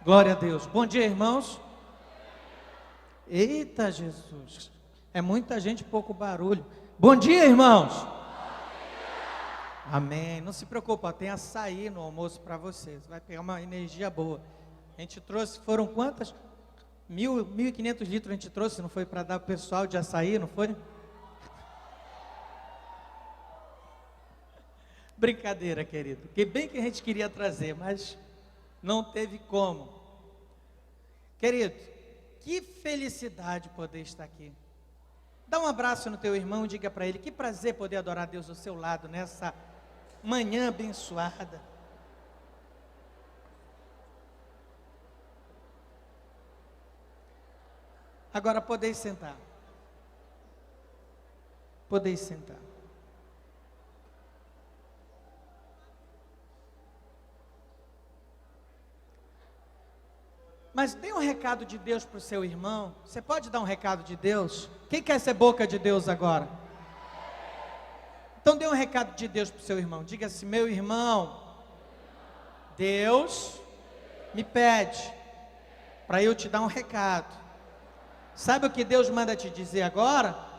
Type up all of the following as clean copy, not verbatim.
Glória a Deus. Bom dia, irmãos. Eita, Jesus. É muita gente, pouco barulho. Bom dia, irmãos. Amém. Não se preocupa, tem açaí no almoço para vocês. Vai pegar uma energia boa. A gente trouxe, foram quantas? 1.500 litros a gente trouxe, não foi para dar para o pessoal de açaí, não foi? Brincadeira, querido. Que bem que a gente queria trazer, mas não teve como. Querido, que felicidade poder estar aqui. Dá um abraço no teu irmão e diga para ele, que prazer poder adorar a Deus ao seu lado nessa manhã abençoada. Agora podeis sentar. Podeis sentar. Mas tem um recado de Deus para o seu irmão? Você pode dar um recado de Deus? Quem quer ser boca de Deus agora? Então dê um recado de Deus para o seu irmão. Diga assim, meu irmão, Deus me pede para eu te dar um recado. Sabe o que Deus manda te dizer agora?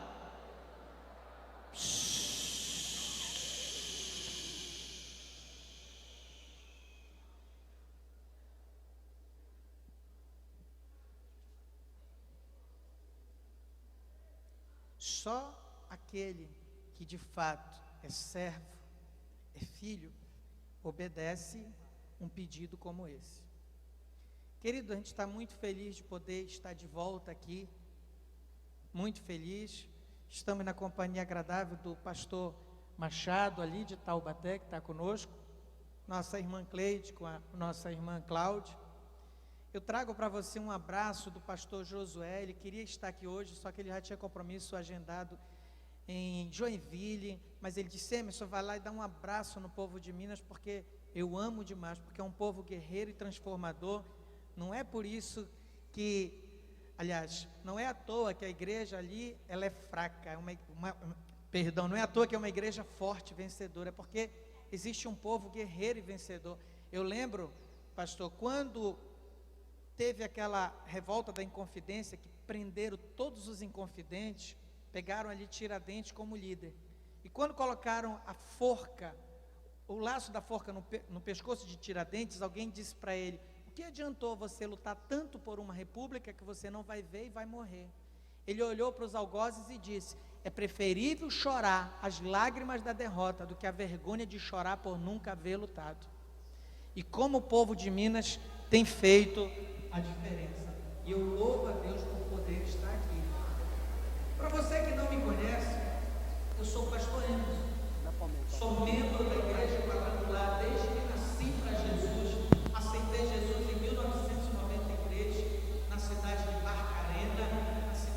Só aquele que de fato é servo, é filho, obedece um pedido como esse. Querido, a gente está muito feliz de poder estar de volta aqui, muito feliz. Estamos na companhia agradável do pastor Machado, ali de Taubaté, que está conosco, nossa irmã Cleide, com a nossa irmã Cláudia. Eu trago para você um abraço do pastor Josué. Ele queria estar aqui hoje, só que ele já tinha compromisso agendado em Joinville, mas ele disse, Emerson, vai lá e dá um abraço no povo de Minas, porque eu amo demais, porque é um povo guerreiro e transformador. Não é por isso que, aliás, não é à toa que a igreja ali, ela é fraca, não é à toa que é uma igreja forte, vencedora, é porque existe um povo guerreiro e vencedor. Eu lembro, pastor, quando teve aquela revolta da Inconfidência, que prenderam todos os inconfidentes, pegaram ali Tiradentes como líder, e quando colocaram a forca, o laço da forca no pescoço de Tiradentes, alguém disse para ele, o que adiantou você lutar tanto por uma república que você não vai ver e vai morrer? Ele olhou para os algozes e disse, é preferível chorar as lágrimas da derrota do que a vergonha de chorar por nunca haver lutado. E como o povo de Minas tem feito a diferença, e eu louvo a Deus por poder estar aqui. Para você que não me conhece, eu sou o pastor Emerson, sou membro da igreja quadrangular desde que nasci para Jesus, aceitei Jesus em 1993, na cidade de Barcarena,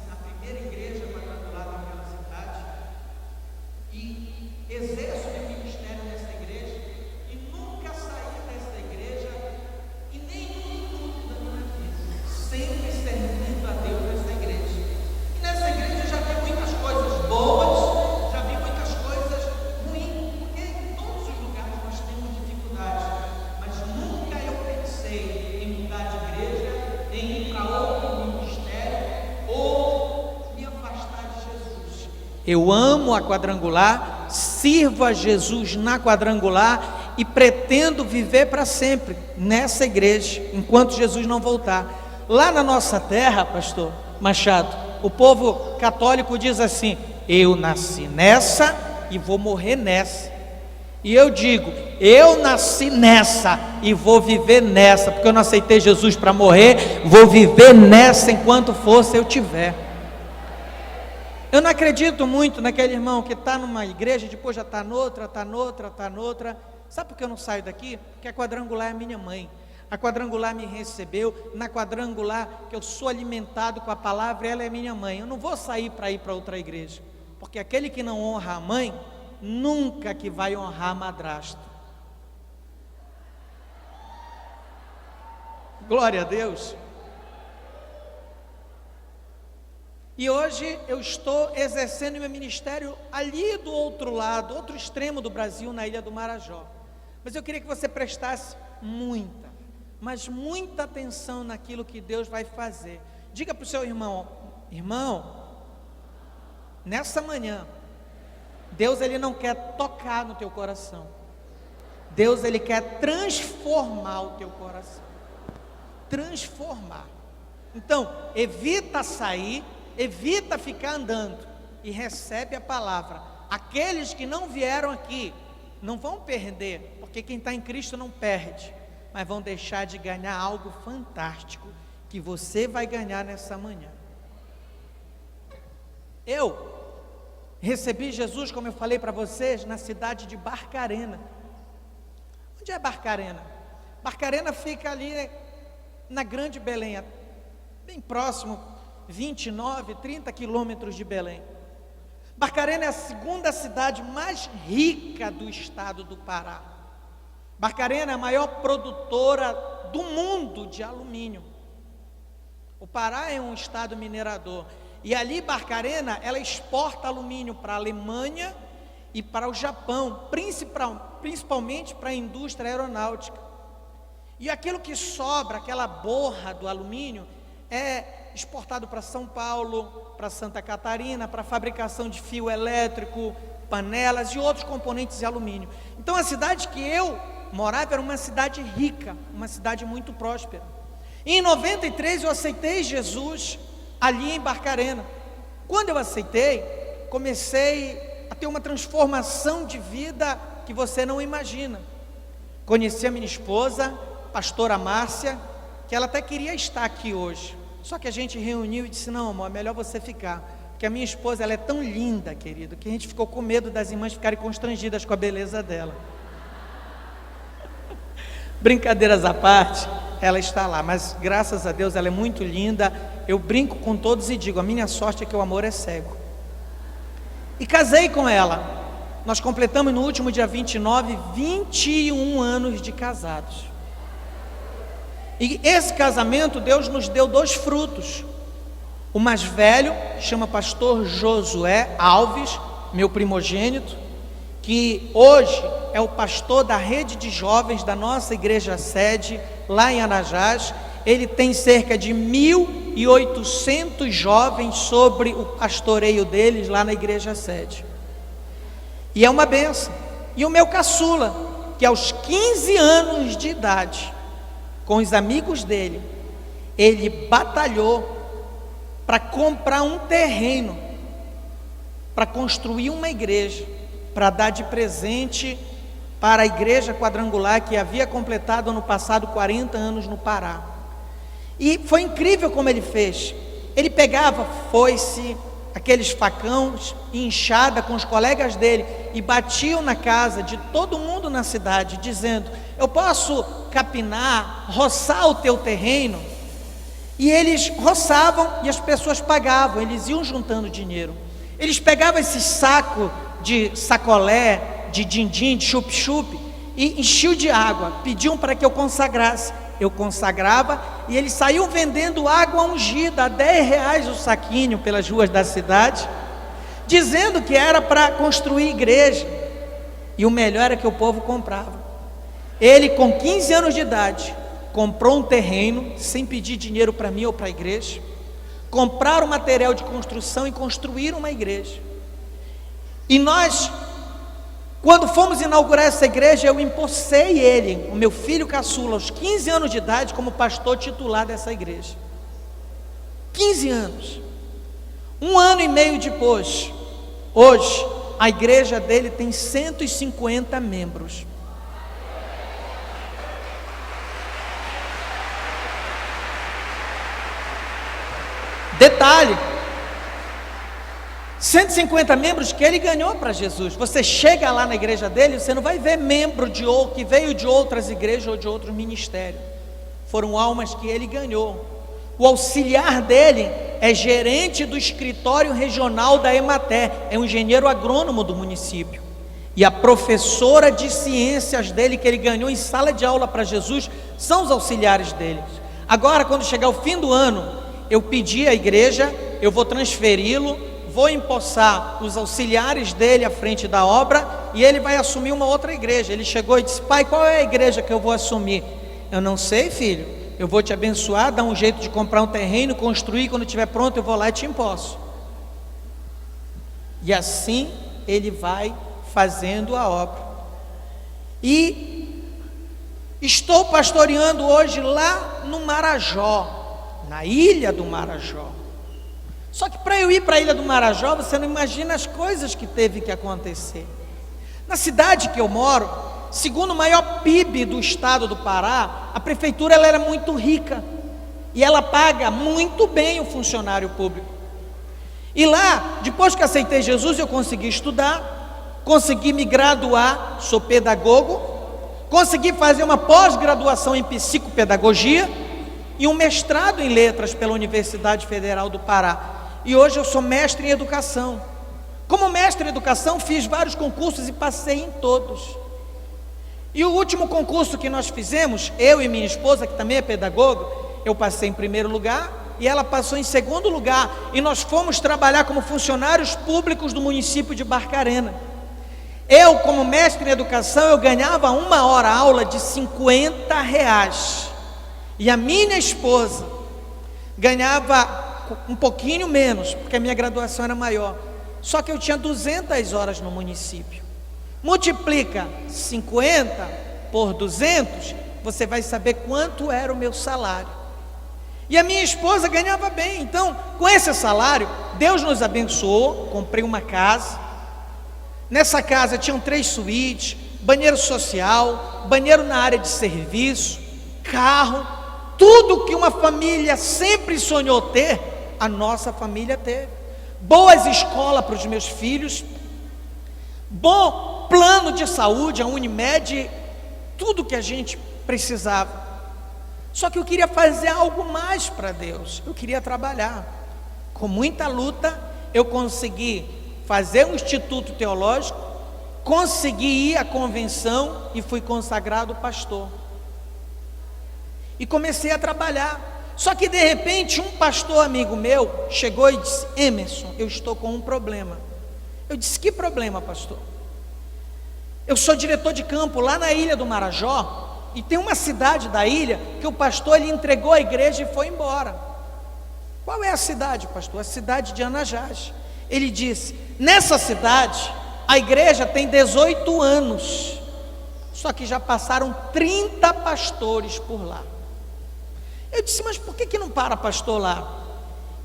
na primeira igreja quadrangular daquela cidade, e exerço meu ministério nessa igreja, e nunca saí dessa igreja, e nem um minuto da minha vida, sempre servindo a Deus nessa igreja. E nessa igreja eu já vi muitas coisas boas, já vi muitas coisas ruins, porque em todos os lugares nós temos dificuldades, mas nunca eu pensei em mudar de igreja, em ir para outro ministério, ou me afastar de Jesus. Eu amo a quadrangular, sirvo a Jesus na quadrangular e pretendo viver para sempre nessa igreja, enquanto Jesus não voltar. Lá na nossa terra, pastor Machado, o povo católico diz assim, eu nasci nessa e vou morrer nessa. E eu digo, eu nasci nessa e vou viver nessa, porque eu não aceitei Jesus para morrer, vou viver nessa enquanto força eu tiver. Eu não acredito muito naquele irmão que está numa igreja, depois já está noutra. Sabe por que eu não saio daqui? Porque a quadrangular é minha mãe. A quadrangular me recebeu, na quadrangular que eu sou alimentado com a palavra, ela é minha mãe. Eu não vou sair para ir para outra igreja, porque aquele que não honra a mãe, nunca que vai honrar a madrasta. Glória a Deus. E hoje eu estou exercendo meu ministério ali do outro lado, outro extremo do Brasil, na ilha do Marajó. Mas eu queria que você prestasse mas muita atenção naquilo que Deus vai fazer. Diga para o seu irmão: irmão, nessa manhã, Deus ele não quer tocar no teu coração, Deus ele quer transformar o teu coração, transformar. Então, evita sair, evita ficar andando e recebe a palavra. Aqueles que não vieram aqui não vão perder, porque quem está em Cristo não perde, mas vão deixar de ganhar algo fantástico que você vai ganhar nessa manhã. Eu recebi Jesus, como eu falei para vocês, na cidade de Barcarena. Onde é Barcarena? Barcarena fica ali na Grande Belém, bem próximo, 29, 30 quilômetros de Belém. Barcarena é a segunda cidade mais rica do estado do Pará. Barcarena é a maior produtora do mundo de alumínio. O Pará é um estado minerador. E ali Barcarena, ela exporta alumínio para a Alemanha e para o Japão, principalmente para a indústria aeronáutica. E aquilo que sobra, aquela borra do alumínio, é exportado para São Paulo, para Santa Catarina, para a fabricação de fio elétrico, panelas e outros componentes de alumínio. Então a cidade que eu morava era uma cidade rica, uma cidade muito próspera. E em 93 eu aceitei Jesus ali em Barcarena. Quando eu aceitei, comecei a ter uma transformação de vida que você não imagina. Conheci a minha esposa, pastora Márcia, que ela até queria estar aqui hoje, só que a gente reuniu e disse: não, amor, é melhor você ficar, porque a minha esposa, ela é tão linda, querido, que a gente ficou com medo das irmãs ficarem constrangidas com a beleza dela. Brincadeiras à parte, ela está lá, mas graças a Deus ela é muito linda. Eu brinco com todos e digo: a minha sorte é que o amor é cego. E casei com ela. Nós completamos no último dia 29, 21 anos de casados. E esse casamento, Deus nos deu 2 frutos. O mais velho chama pastor Josué Alves, meu primogênito, que hoje é o pastor da rede de jovens da nossa igreja sede, lá em Anajás. Ele tem cerca de 1.800 jovens sobre o pastoreio deles lá na igreja sede. E é uma bênção. E o meu caçula, que aos 15 anos de idade, com os amigos dele, ele batalhou para comprar um terreno, para construir uma igreja, para dar de presente para a igreja quadrangular que havia completado ano passado 40 anos no Pará. E foi incrível como ele fez. Ele pegava foice, aqueles facões e enxada com os colegas dele e batiam na casa de todo mundo na cidade, dizendo: eu posso capinar, roçar o teu terreno? E eles roçavam e as pessoas pagavam, eles iam juntando dinheiro. Eles pegavam esse saco de sacolé, de din-din, de chup-chup, e enchiam de água, pediam para que eu consagrasse. Eu consagrava e eles saíam vendendo água ungida a R$10 o saquinho pelas ruas da cidade, dizendo que era para construir igreja. E o melhor era que o povo comprava. Ele, com 15 anos de idade, comprou um terreno sem pedir dinheiro para mim ou para a igreja, compraram material de construção e construíram uma igreja. E nós, quando fomos inaugurar essa igreja, eu empossei ele, o meu filho caçula, aos 15 anos de idade, como pastor titular dessa igreja. 15 anos. 1 ano e meio depois, hoje, a igreja dele tem 150 membros. Detalhe: 150 membros que ele ganhou para Jesus. Você chega lá na igreja dele, você não vai ver membro que veio de outras igrejas ou de outro ministério. Foram almas que ele ganhou. O auxiliar dele é gerente do escritório regional da Emater, é um engenheiro agrônomo do município. E a professora de ciências dele, que ele ganhou em sala de aula para Jesus, são os auxiliares dele. Agora, quando chegar o fim do ano, eu pedi à igreja, eu vou transferi-lo, vou empossar os auxiliares dele à frente da obra, e ele vai assumir uma outra igreja. Ele chegou e disse: pai, qual é a igreja que eu vou assumir? Eu não sei, filho, eu vou te abençoar, dar um jeito de comprar um terreno, construir, quando estiver pronto eu vou lá e te emposso. E assim ele vai fazendo a obra. E estou pastoreando hoje lá no Marajó, na ilha do Marajó. Só que para eu ir para a ilha do Marajó, você não imagina as coisas que teve que acontecer. Na cidade que eu moro, segundo o maior PIB do estado do Pará, a prefeitura ela era muito rica e ela paga muito bem o funcionário público. E lá, depois que aceitei Jesus, eu consegui estudar, consegui me graduar, sou pedagogo, consegui fazer uma pós-graduação em psicopedagogia e um mestrado em letras pela Universidade Federal do Pará. E hoje eu sou mestre em educação. Como mestre em educação, fiz vários concursos e passei em todos. E o último concurso que nós fizemos, eu e minha esposa, que também é pedagoga, eu passei em primeiro lugar e ela passou em segundo lugar. E nós fomos trabalhar como funcionários públicos do município de Barcarena. Eu, como mestre em educação, eu ganhava uma hora aula de R$50. E a minha esposa ganhava um pouquinho menos, porque a minha graduação era maior. Só que eu tinha 200 horas no município. Multiplica 50 por 200, você vai saber quanto era o meu salário. E a minha esposa ganhava bem. Então, com esse salário, Deus nos abençoou. Comprei uma casa. Nessa casa tinham 3 suítes, banheiro social, banheiro na área de serviço, carro, tudo que uma família sempre sonhou ter, a nossa família teve. Boas escolas para os meus filhos, bom plano de saúde, a Unimed, tudo que a gente precisava. Só que eu queria fazer algo mais para Deus, eu queria trabalhar. Com muita luta, eu consegui fazer um instituto teológico, consegui ir à convenção e fui consagrado pastor. E comecei a trabalhar. Só que de repente um pastor amigo meu chegou e disse: Emerson, eu estou com um problema. Eu disse: que problema, pastor? Eu sou diretor de campo lá na ilha do Marajó, e tem uma cidade da ilha que o pastor ele entregou a igreja e foi embora. Qual é a cidade, pastor? A cidade de Anajás. Ele disse: nessa cidade a igreja tem 18 anos, só que já passaram 30 pastores por lá. Eu disse: mas por que não para pastor lá?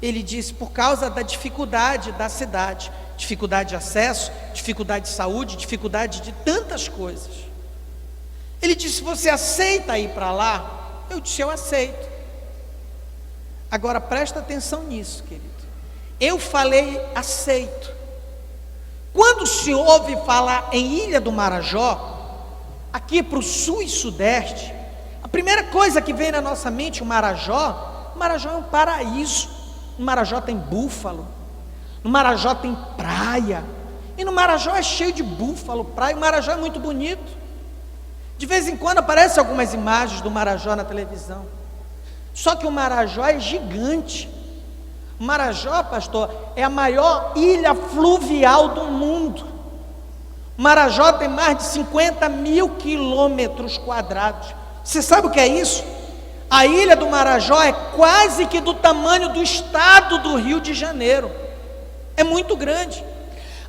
Ele disse: por causa da dificuldade da cidade, dificuldade de acesso, dificuldade de saúde, dificuldade de tantas coisas. Ele disse: você aceita ir para lá? Eu disse: eu aceito. Agora presta atenção nisso, querido. Eu falei aceito. Quando se ouve falar em Ilha do Marajó, aqui para o sul e sudeste, a primeira coisa que vem na nossa mente, o Marajó é um paraíso. No Marajó tem búfalo, no Marajó tem praia, e no Marajó é cheio de búfalo, praia. O Marajó é muito bonito. De vez em quando aparecem algumas imagens do Marajó na televisão. Só que o Marajó é gigante. O Marajó, pastor, é a maior ilha fluvial do mundo. O Marajó tem mais de 50 mil quilômetros quadrados. Você sabe o que é isso? A ilha do Marajó é quase que do tamanho do estado do Rio de Janeiro. É muito grande.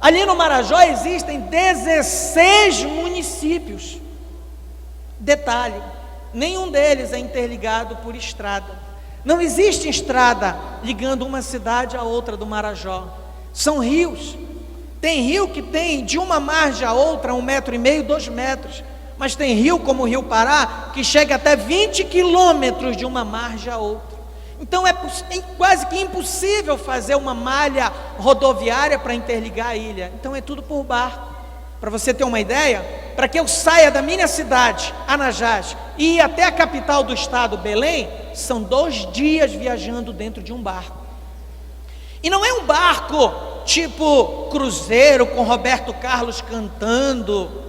Ali no Marajó existem 16 municípios. Detalhe, nenhum deles é interligado por estrada. Não existe estrada ligando uma cidade a outra do Marajó. São rios. Tem rio que tem de uma margem a outra 1,5 metro, 2 metros. Mas tem rio como o Rio Pará que chega até 20 quilômetros de uma margem a outra. Então é quase que impossível fazer uma malha rodoviária para interligar a ilha. Então é tudo por barco. Para você ter uma ideia, para que eu saia da minha cidade, Anajás, e ir até a capital do estado, Belém, são 2 dias viajando dentro de um barco. E não é um barco tipo cruzeiro com Roberto Carlos cantando.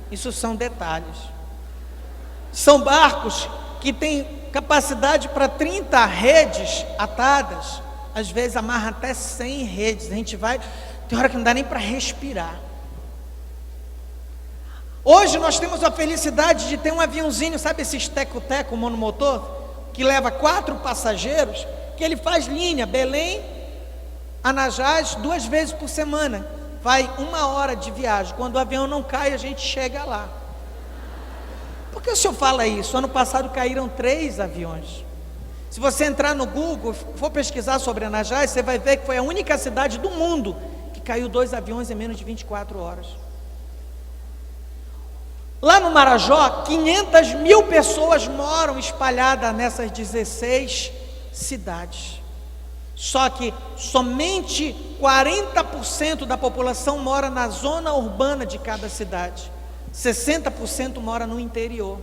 Isso são detalhes. São barcos que têm capacidade para 30 redes atadas. Às vezes amarra até 100 redes. A gente vai, tem hora que não dá nem para respirar. Hoje nós temos a felicidade de ter um aviãozinho, sabe esse teco-teco monomotor, que leva 4 passageiros, que ele faz linha Belém, Anajás, 2 vezes por semana, vai 1 hora de viagem. Quando o avião não cai, a gente chega lá. Por que o senhor fala isso? Ano passado caíram 3 aviões. Se você entrar no Google, for pesquisar sobre Anajás, você vai ver que foi a única cidade do mundo que caiu 2 aviões em menos de 24 horas. Lá no Marajó, 500 mil pessoas moram espalhadas nessas 16 cidades. Só que somente 40% da população mora na zona urbana de cada cidade. 60% mora no interior.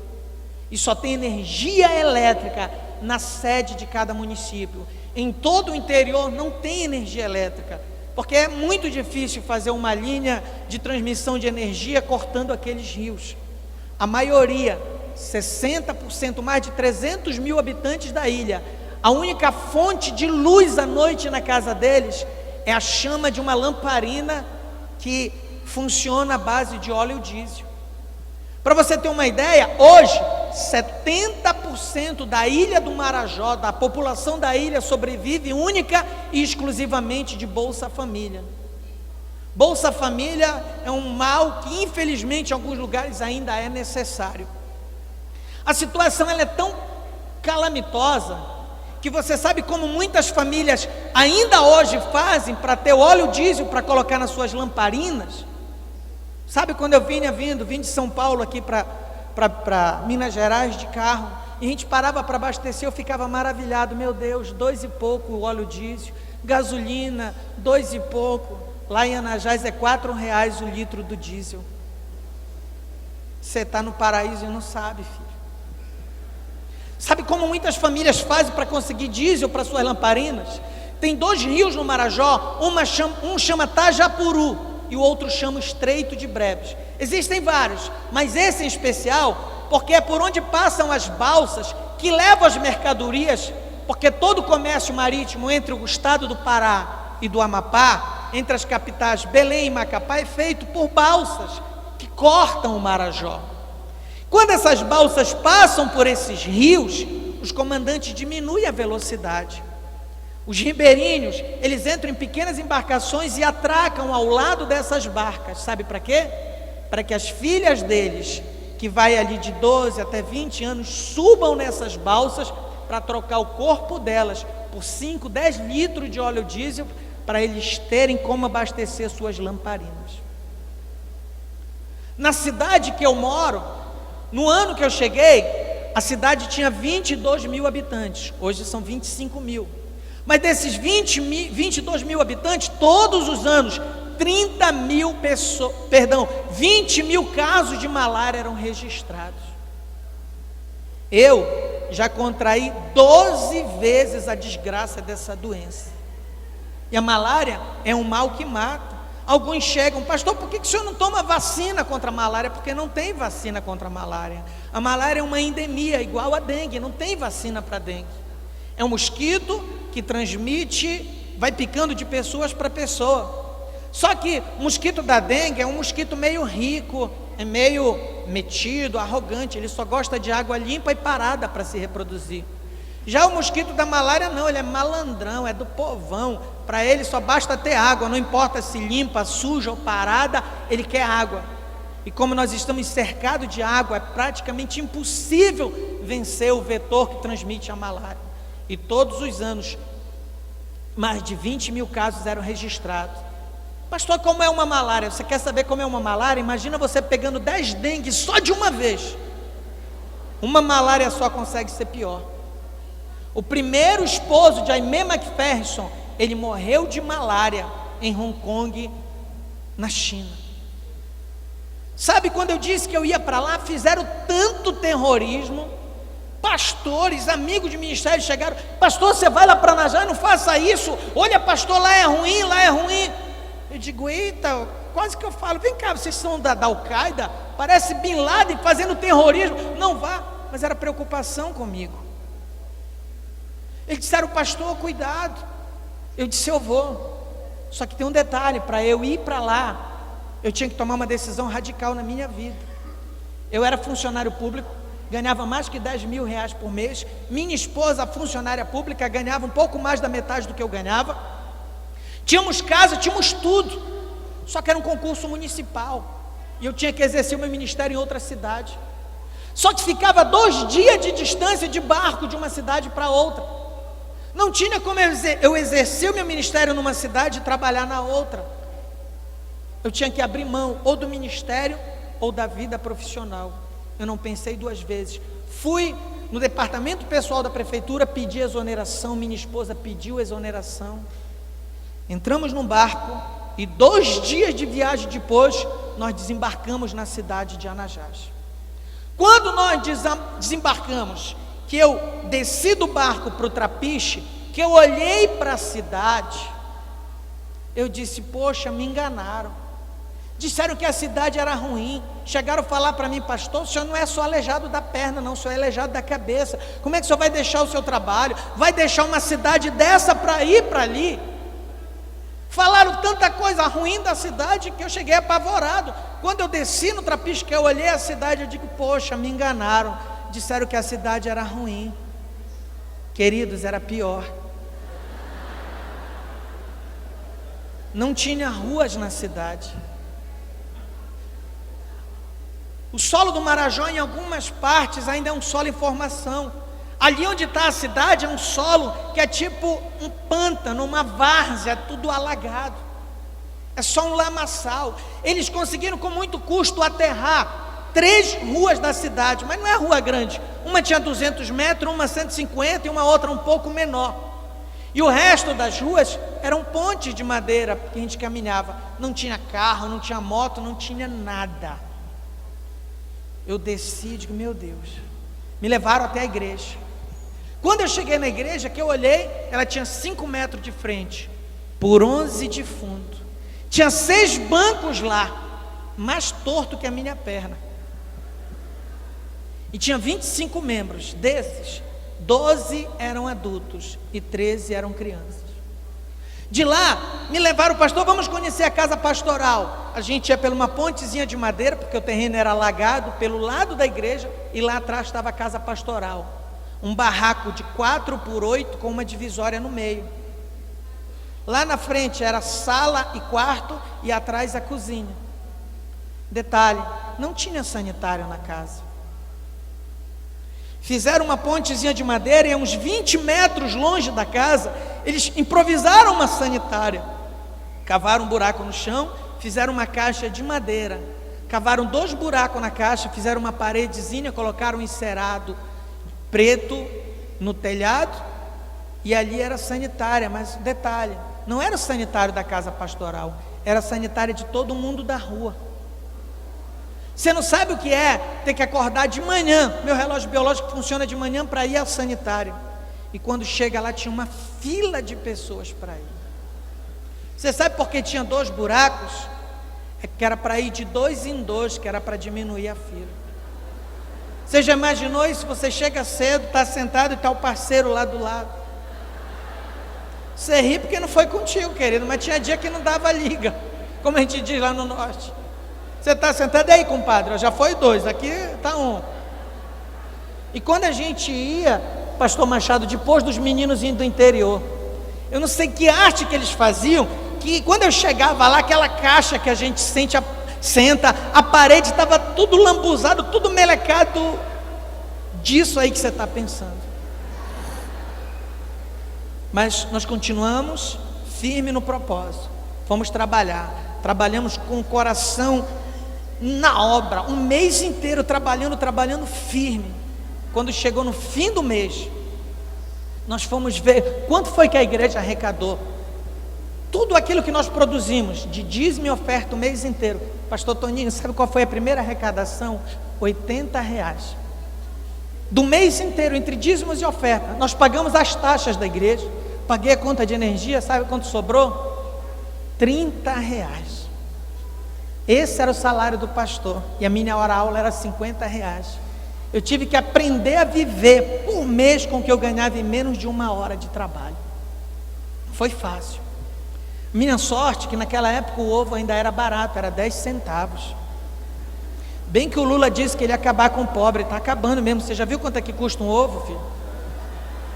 E só tem energia elétrica na sede de cada município. Em todo o interior não tem energia elétrica, porque é muito difícil fazer uma linha de transmissão de energia cortando aqueles rios. A maioria, 60%, mais de 300 mil habitantes da ilha, a única fonte de luz à noite na casa deles é a chama de uma lamparina que funciona à base de óleo diesel. Para você ter uma ideia, hoje 70% da ilha do Marajó, da população da ilha, sobrevive única e exclusivamente de Bolsa Família. Bolsa Família é um mal que infelizmente em alguns lugares ainda é necessário. A situação ela é tão calamitosa que você sabe como muitas famílias ainda hoje fazem para ter o óleo diesel para colocar nas suas lamparinas. Sabe quando eu vim de São Paulo aqui para Minas Gerais de carro, e a gente parava para abastecer, eu ficava maravilhado, meu Deus, 2 e pouco o óleo diesel, gasolina, 2 e pouco. Lá em Anajás é R$4 o litro do diesel. Você está no paraíso e não sabe, filho. Sabe como muitas famílias fazem para conseguir diesel para suas lamparinas? Tem 2 rios no Marajó, um chama Tajapuru e o outro chama Estreito de Breves. Existem vários, mas esse em especial, porque é por onde passam as balsas que levam as mercadorias, porque todo o comércio marítimo entre o estado do Pará e do Amapá, entre as capitais Belém e Macapá, é feito por balsas que cortam o Marajó. Quando essas balsas passam por esses rios, os comandantes diminuem a velocidade. Os ribeirinhos, eles entram em pequenas embarcações e atracam ao lado dessas barcas. Sabe para quê? Para que as filhas deles, que vai ali de 12 até 20 anos, subam nessas balsas para trocar o corpo delas por 5, 10 litros de óleo diesel, para eles terem como abastecer suas lamparinas. Na cidade que eu moro, no ano que eu cheguei, a cidade tinha 22 mil habitantes, hoje são 25 mil. Mas desses 22 mil habitantes, todos os anos, 20 mil casos de malária eram registrados. Eu já contraí 12 vezes a desgraça dessa doença. E a malária é um mal que mata. Alguns chegam, pastor, por que o senhor não toma vacina contra a malária? Porque não tem vacina contra a malária. A malária é uma endemia, igual a dengue, não tem vacina para dengue. É um mosquito que transmite, vai picando de pessoas para pessoa. Só que o mosquito da dengue é um mosquito meio rico, é meio metido, arrogante, ele só gosta de água limpa e parada para se reproduzir. Já o mosquito da malária não, ele é malandrão, é do povão, para ele só basta ter água, não importa se limpa, suja ou parada, ele quer água. E como nós estamos cercados de água, é praticamente impossível vencer o vetor que transmite a malária. E todos os anos, mais de 20 mil casos eram registrados. Pastor, como é uma malária? Você quer saber como é uma malária? Imagina você pegando 10 dengue só de uma vez. Uma malária só consegue ser pior. O primeiro esposo de Aimee McPherson, ele morreu de malária em Hong Kong, na China. Sabe quando eu disse que eu ia para lá, fizeram tanto terrorismo, pastores, amigos de ministério chegaram, pastor, você vai lá para Anajás, não faça isso, olha pastor, lá é ruim, lá é ruim. Eu digo, eita, quase que eu falo, vem cá, vocês são da Al-Qaeda, parece Bin Laden fazendo terrorismo, não vá, mas era preocupação comigo. Eles disseram, pastor, cuidado. Eu disse, eu vou. Só que tem um detalhe, para eu ir para lá, eu tinha que tomar uma decisão radical na minha vida. Eu era funcionário público, ganhava mais que 10 mil reais por mês. Minha esposa, funcionária pública, ganhava um pouco mais da metade do que eu ganhava. Tínhamos casa, tínhamos tudo, só que era um concurso municipal, e eu tinha que exercer o meu ministério em outra cidade. Só que ficava 2 dias de distância de barco de uma cidade para outra. Não tinha como eu exercer o meu ministério numa cidade e trabalhar na outra. Eu tinha que abrir mão ou do ministério ou da vida profissional. Eu não pensei 2 vezes. Fui no departamento pessoal da prefeitura, pedi exoneração. Minha esposa pediu exoneração. Entramos num barco e 2 dias de viagem depois, nós desembarcamos na cidade de Anajás. Quando nós desembarcamos, que eu desci do barco para o Trapiche, que eu olhei para a cidade, eu disse: poxa, me enganaram. Disseram que a cidade era ruim. Chegaram a falar para mim: pastor, o senhor não é só aleijado da perna, não, o senhor é aleijado da cabeça. Como é que o senhor vai deixar o seu trabalho? Vai deixar uma cidade dessa para ir para ali? Falaram tanta coisa ruim da cidade que eu cheguei apavorado. Quando eu desci no Trapiche, que eu olhei a cidade, eu digo: poxa, me enganaram. Disseram que a cidade era ruim. Queridos, era pior. Não tinha ruas na cidade. O solo do Marajó, em algumas partes, ainda é um solo em formação. Ali onde está a cidade é um solo que é tipo um pântano, uma várzea, tudo alagado. É só um lamaçal. Eles conseguiram com muito custo aterrar 3 ruas da cidade, mas não é rua grande. Uma tinha 200 metros, uma 150 e uma outra um pouco menor. E o resto das ruas eram pontes de madeira que a gente caminhava. Não tinha carro, não tinha moto, não tinha nada. Eu desci e digo: meu Deus. Me levaram até a igreja. Quando eu cheguei na igreja, que eu olhei, ela tinha 5 metros de frente, por 11 de fundo. Tinha 6 bancos lá, mais torto que a minha perna. E tinha 25 membros. Desses, 12 eram adultos e 13 eram crianças. De lá, me levaram: pastor, vamos conhecer a casa pastoral. A gente ia por uma pontezinha de madeira, porque o terreno era alagado, pelo lado da igreja, e lá atrás estava a casa pastoral. Um barraco de 4 por 8 com uma divisória no meio. Lá na frente era sala e quarto, e atrás a cozinha. Detalhe: não tinha sanitário na casa. Fizeram uma pontezinha de madeira e a uns 20 metros longe da casa, eles improvisaram uma sanitária. Cavaram um buraco no chão, fizeram uma caixa de madeira. Cavaram 2 buracos na caixa, fizeram uma paredezinha, colocaram um encerado preto no telhado, e ali era sanitária. Mas detalhe, não era o sanitário da casa pastoral, era a sanitária de todo mundo da rua. Você não sabe o que é ter que acordar de manhã. Meu relógio biológico funciona de manhã para ir ao sanitário. E quando chega lá, tinha uma fila de pessoas para ir. Você sabe por que tinha 2 buracos? É que era para ir de 2 em 2, que era para diminuir a fila. Você já imaginou isso? Você chega cedo, está sentado e está o parceiro lá do lado. Você ri porque não foi contigo, querido, mas tinha dia que não dava liga, como a gente diz lá no norte. Você está sentado, e aí, compadre? Já foi 2, aqui está 1. E quando a gente ia, pastor Machado, depois dos meninos indo do interior, eu não sei que arte que eles faziam, que quando eu chegava lá, aquela caixa que a gente senta, a parede estava tudo lambuzado, tudo melecado, disso aí que você está pensando. Mas nós continuamos firme no propósito, fomos trabalhar, trabalhamos com o coração na obra, um mês inteiro trabalhando firme. Quando chegou no fim do mês, nós fomos ver quanto foi que a igreja arrecadou. Tudo aquilo que nós produzimos, de dízimo e oferta o mês inteiro. Pastor Toninho, sabe qual foi a primeira arrecadação? R$80. Do mês inteiro, entre dízimos e oferta, nós pagamos as taxas da igreja, paguei a conta de energia, sabe quanto sobrou? R$30. Esse era o salário do pastor, e a minha hora-aula era R$50. Eu tive que aprender a viver por mês com o que eu ganhava em menos de 1 hora de trabalho. Não foi fácil. Minha sorte que naquela época o ovo ainda era barato, era 10 centavos. Bem que o Lula disse que ele ia acabar com o pobre, está acabando mesmo. Você já viu quanto é que custa um ovo, filho?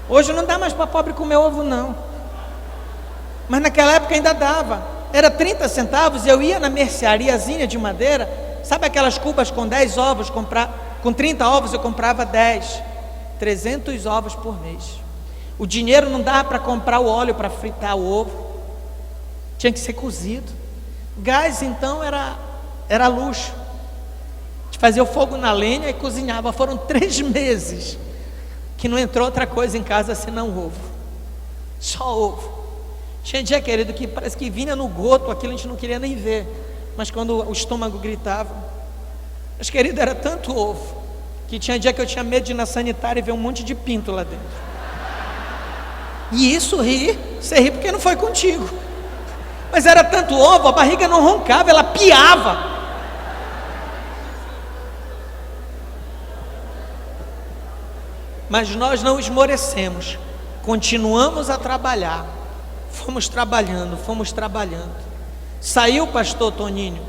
Hoje não dá mais para pobre comer ovo, não. Mas naquela época ainda dava. Era 30 centavos, eu ia na merceariazinha de madeira, sabe aquelas cubas com 10 ovos, com 30 ovos eu comprava 10, 300 ovos por mês. O dinheiro não dava para comprar o óleo para fritar o ovo, tinha que ser cozido. Gás então era luxo. A gente fazia o fogo na lenha e cozinhava. Foram 3 meses que não entrou outra coisa em casa senão ovo, só ovo. Tinha dia, querido, que parece que vinha no goto, aquilo a gente não queria nem ver, mas quando o estômago gritava. Mas, querido, era tanto ovo, que tinha dia que eu tinha medo de ir na sanitária e ver um monte de pinto lá dentro. E isso você ri porque não foi contigo. Mas era tanto ovo, a barriga não roncava, ela piava. Mas nós não esmorecemos, continuamos a trabalhar. Fomos trabalhando. Saiu, pastor Toninho,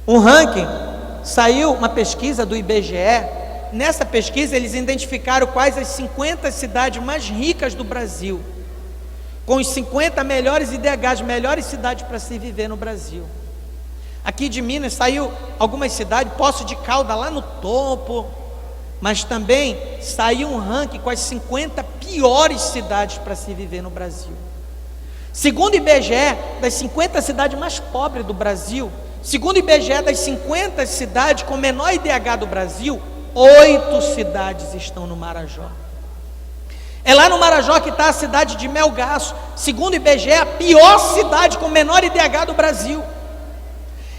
um ranking, saiu uma pesquisa do IBGE. Nessa pesquisa eles identificaram quais as 50 cidades mais ricas do Brasil, com os 50 melhores IDHs, melhores cidades para se viver no Brasil. Aqui de Minas saiu algumas cidades, Poços de Caldas lá no topo, mas também saiu um ranking com as 50 piores cidades para se viver no Brasil. Segundo o IBGE, das 50 cidades mais pobres do Brasil, segundo o IBGE, das 50 cidades com menor IDH do Brasil, 8 cidades estão no Marajó. É lá no Marajó que está a cidade de Melgaço, segundo o IBGE, a pior cidade com menor IDH do Brasil.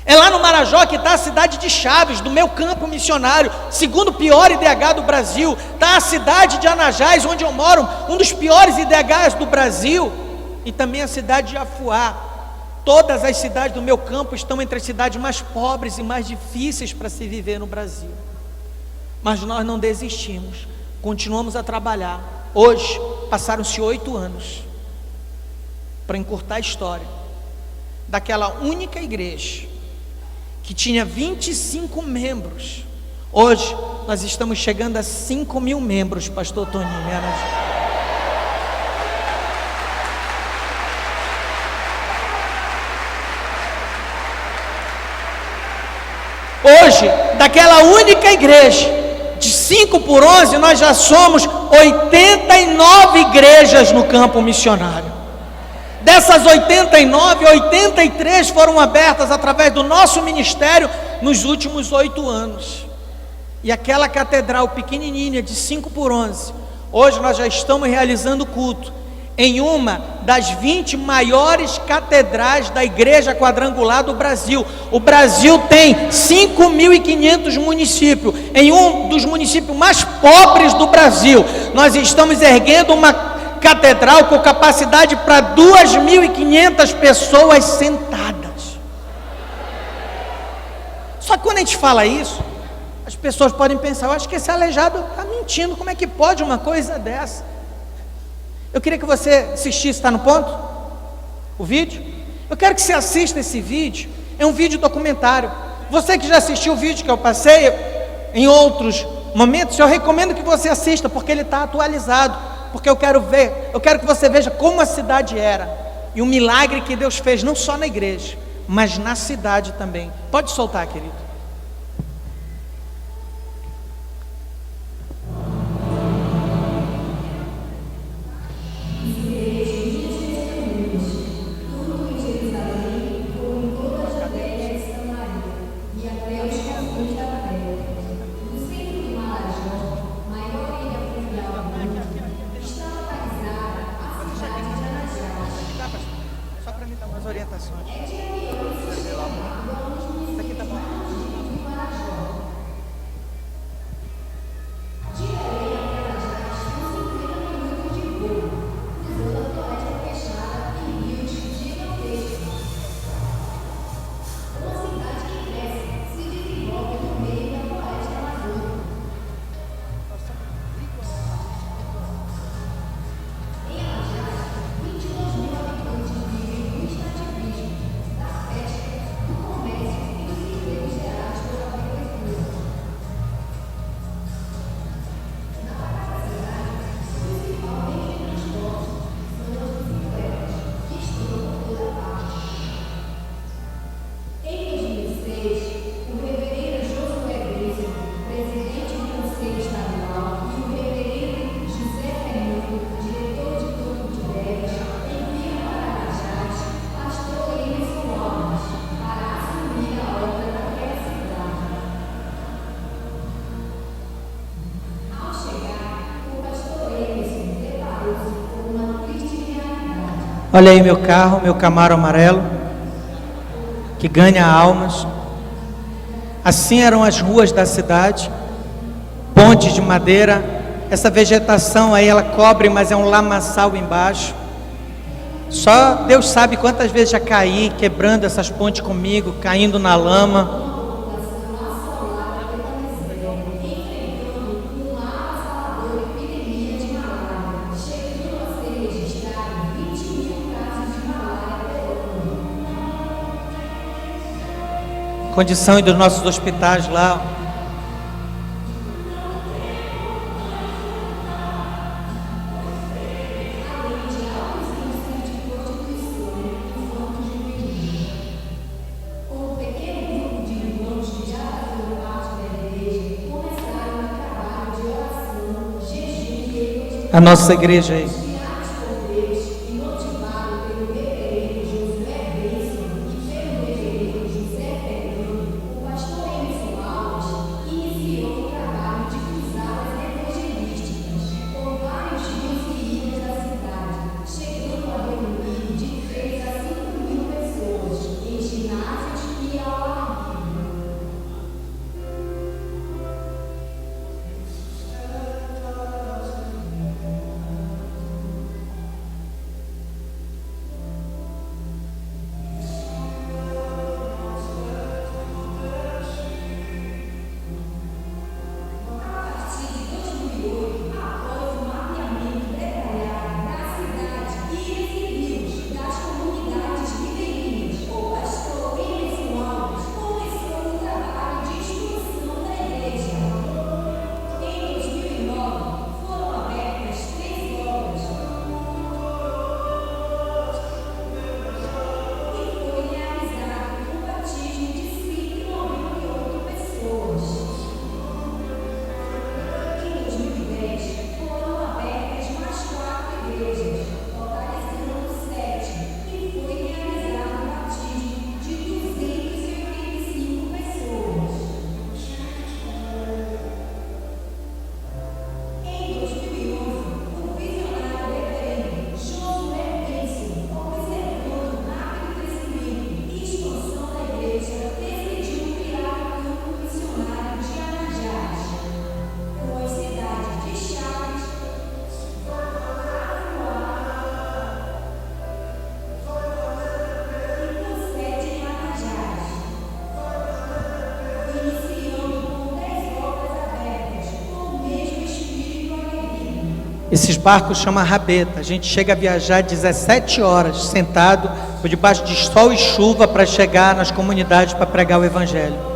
É lá no Marajó que está a cidade de Chaves, do meu campo missionário, segundo o pior IDH do Brasil. Está a cidade de Anajás, onde eu moro, um dos piores IDHs do Brasil. E também a cidade de Afuá. Todas as cidades do meu campo estão entre as cidades mais pobres e mais difíceis para se viver no Brasil. Mas nós não desistimos, continuamos a trabalhar. Hoje, passaram-se 8 anos, para encurtar a história, daquela única igreja, que tinha 25 membros. Hoje, nós estamos chegando a 5.000 membros, pastor Toninho. Hoje, daquela única igreja, de 5 por 11, nós já somos 89 igrejas no campo missionário. Dessas 89, 83 foram abertas através do nosso ministério nos últimos 8 anos. E aquela catedral pequenininha de 5 por 11, hoje nós já estamos realizando culto em uma das 20 maiores catedrais da igreja quadrangular do Brasil. O Brasil tem 5.500 municípios. Em um dos municípios mais pobres do Brasil, nós estamos erguendo uma catedral com capacidade para 2.500 pessoas sentadas. Só que quando a gente fala isso, as pessoas podem pensar: eu acho que esse aleijado está mentindo, como é que pode uma coisa dessa? Eu queria que você assistisse, está no ponto? O vídeo? Eu quero que você assista esse vídeo. É um vídeo documentário. Você que já assistiu o vídeo que eu passei em outros momentos, eu recomendo que você assista, porque ele está atualizado. Porque eu quero que você veja como a cidade era, e o milagre que Deus fez, não só na igreja, mas na cidade também. Pode soltar, querido. Olha aí meu carro, meu Camaro amarelo, que ganha almas. Assim eram as ruas da cidade, pontes de madeira. Essa vegetação aí ela cobre, mas é um lamaçal embaixo. Só Deus sabe quantas vezes já caí quebrando essas pontes comigo, caindo na lama. Condição dos nossos hospitais lá. A nossa igreja aí. Esses barcos chamam rabeta. A gente chega a viajar 17 horas sentado por debaixo de sol e chuva para chegar nas comunidades para pregar o evangelho.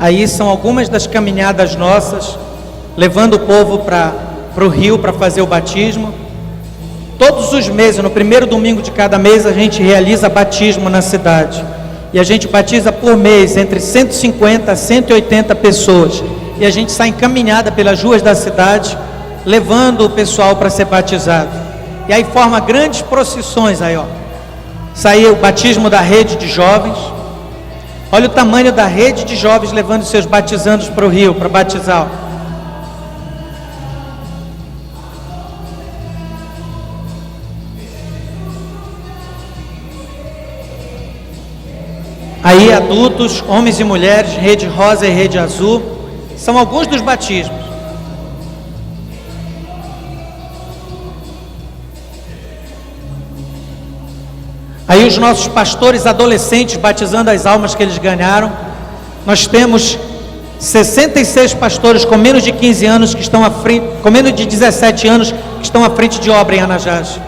Aí são algumas das caminhadas nossas, levando o povo para o rio para fazer o batismo. Todos os meses, no primeiro domingo de cada mês, a gente realiza batismo na cidade. E a gente batiza por mês entre 150 a 180 pessoas. E a gente sai em caminhada pelas ruas da cidade, levando o pessoal para ser batizado. E aí forma grandes procissões aí, ó. Sai o batismo da rede de jovens. Olha o tamanho da rede de jovens levando seus batizandos para o rio, para batizar, ó. Aí adultos, homens e mulheres, rede rosa e rede azul, são alguns dos batismos. Aí os nossos pastores adolescentes batizando as almas que eles ganharam. Nós temos 66 pastores com menos de 15 anos que estão à frente, com menos de 17 anos que estão à frente de obra em Anajás.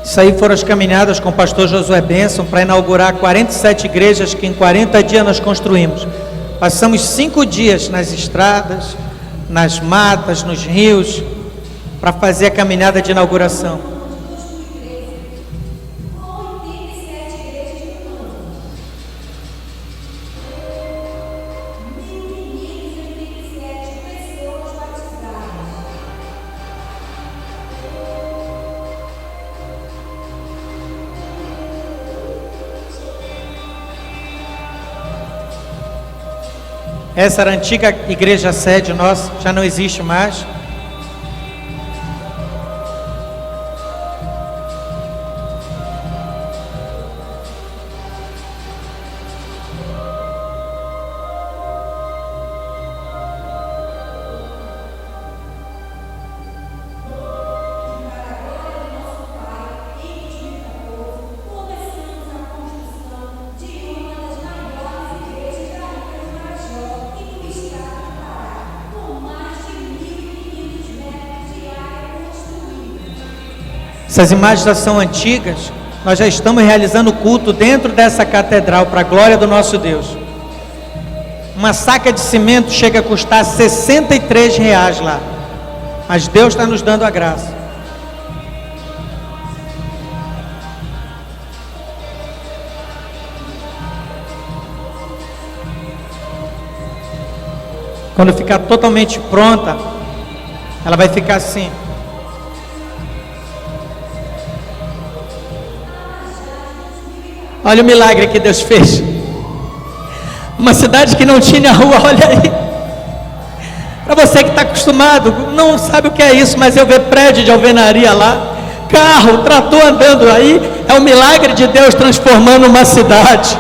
Isso aí foram as caminhadas com o pastor Josué Benson para inaugurar 47 igrejas que em 40 dias nós construímos. Passamos 5 dias nas estradas, nas matas, nos rios, para fazer a caminhada de inauguração. Essa era a antiga igreja sede nossa, já não existe mais. Essas imagens já são antigas. Nós já estamos realizando culto dentro dessa catedral para a glória do nosso Deus. Uma saca de cimento chega a custar R$63 lá, mas Deus está nos dando a graça. Quando ficar totalmente pronta, ela vai ficar assim. Olha o milagre que Deus fez. Uma cidade que não tinha rua, olha aí. Para você que está acostumado, não sabe o que é isso, mas eu vejo prédio de alvenaria lá, carro, trator andando aí, é o milagre de Deus transformando uma cidade.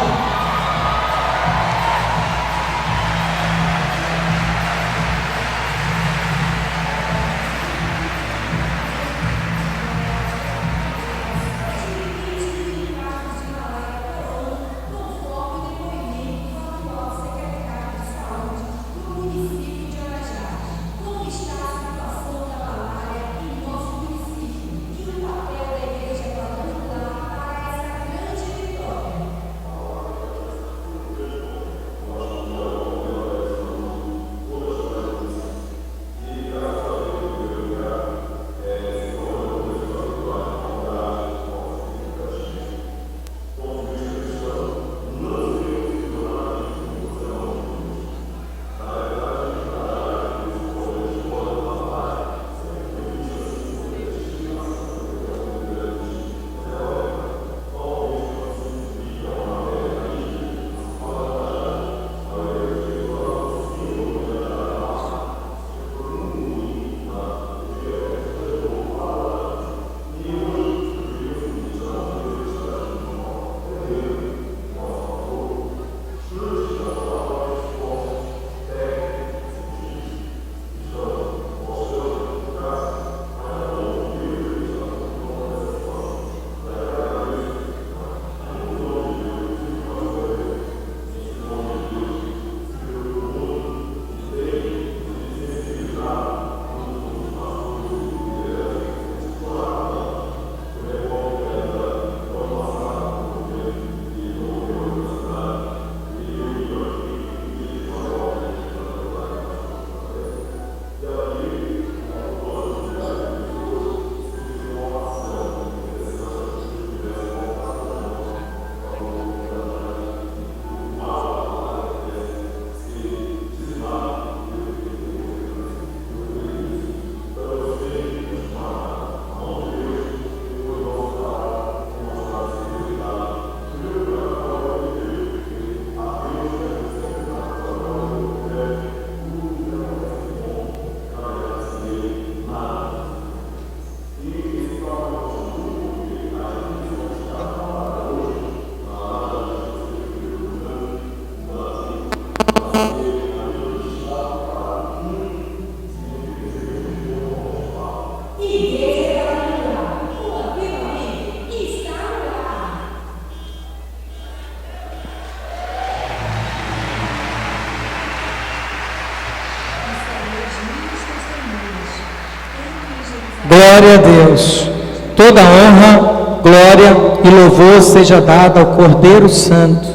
Glória a Deus. Toda honra, glória e louvor seja dada ao Cordeiro Santo,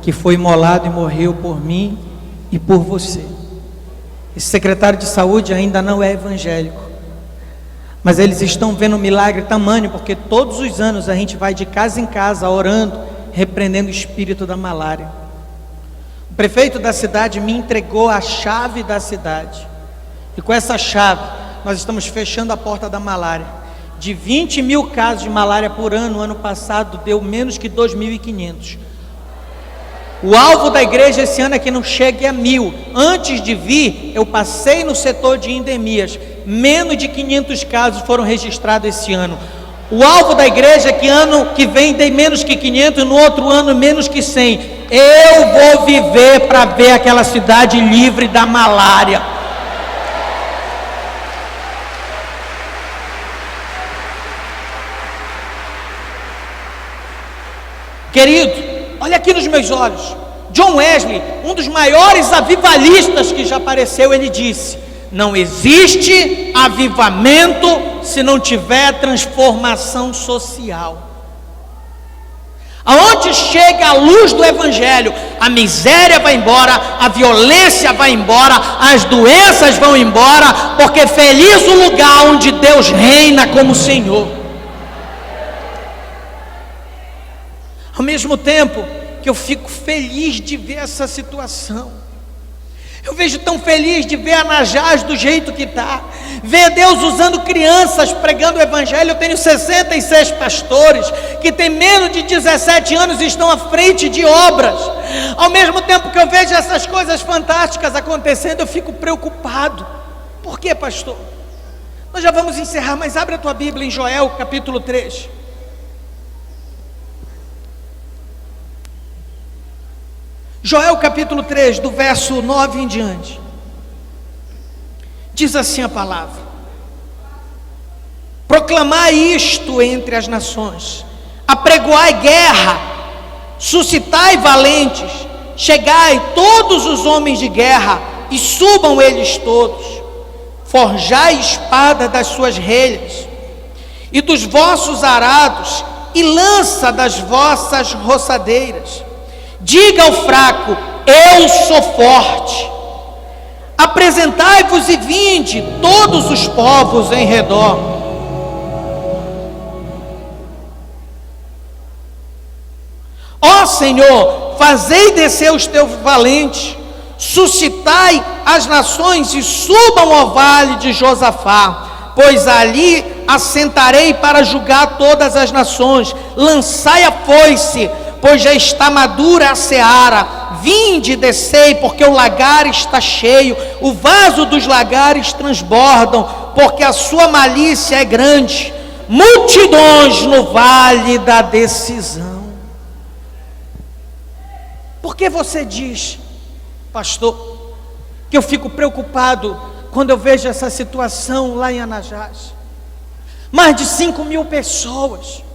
que foi imolado e morreu por mim e por você. Esse secretário de saúde ainda não é evangélico, mas eles estão vendo um milagre tamanho, porque todos os anos a gente vai de casa em casa orando, repreendendo o espírito da malária. O prefeito da cidade me entregou a chave da cidade, e com essa chave nós estamos fechando a porta da malária. De 20 mil casos de malária por ano, ano passado deu menos que 2.500. O alvo da igreja esse ano é que não chegue a 1.000. Antes de vir, eu passei no setor de endemias, menos de 500 casos foram registrados esse ano. O alvo da igreja é que ano que vem dê menos que 500, no outro ano menos que 100. Eu vou viver para ver aquela cidade livre da malária. Querido, olha aqui nos meus olhos. John Wesley, um dos maiores avivalistas que já apareceu, ele disse: não existe avivamento se não tiver transformação social. Aonde chega a luz do evangelho, a miséria vai embora, a violência vai embora, as doenças vão embora, porque feliz o lugar onde Deus reina como Senhor. Ao mesmo tempo que eu fico feliz de ver essa situação, eu vejo tão feliz de ver a Anajás do jeito que está, ver Deus usando crianças pregando o evangelho. Eu tenho 66 pastores que têm menos de 17 anos e estão à frente de obras. Ao mesmo tempo que eu vejo essas coisas fantásticas acontecendo, eu fico preocupado. Por quê, pastor? Nós já vamos encerrar, mas abre a tua Bíblia em Joel capítulo 3. Joel capítulo 3, do verso 9 em diante, diz assim a palavra: proclamai isto entre as nações, apregoai guerra, suscitai valentes, chegai todos os homens de guerra, e subam eles todos, forjai espada das suas relhas, e dos vossos arados, e lança das vossas roçadeiras. Diga ao fraco: eu sou forte. Apresentai-vos e vinde, todos os povos em redor. Ó Senhor, fazei descer os teus valentes, suscitai as nações e subam ao vale de Josafá, pois ali assentarei para julgar todas as nações. Lançai a foice, pois já está madura a seara. Vinde e descei, porque o lagar está cheio, o vaso dos lagares transbordam, porque a sua malícia é grande. Multidões no vale da decisão. Por que você diz, pastor, que eu fico preocupado quando eu vejo essa situação lá em Anajás? Mais de 5.000 pessoas.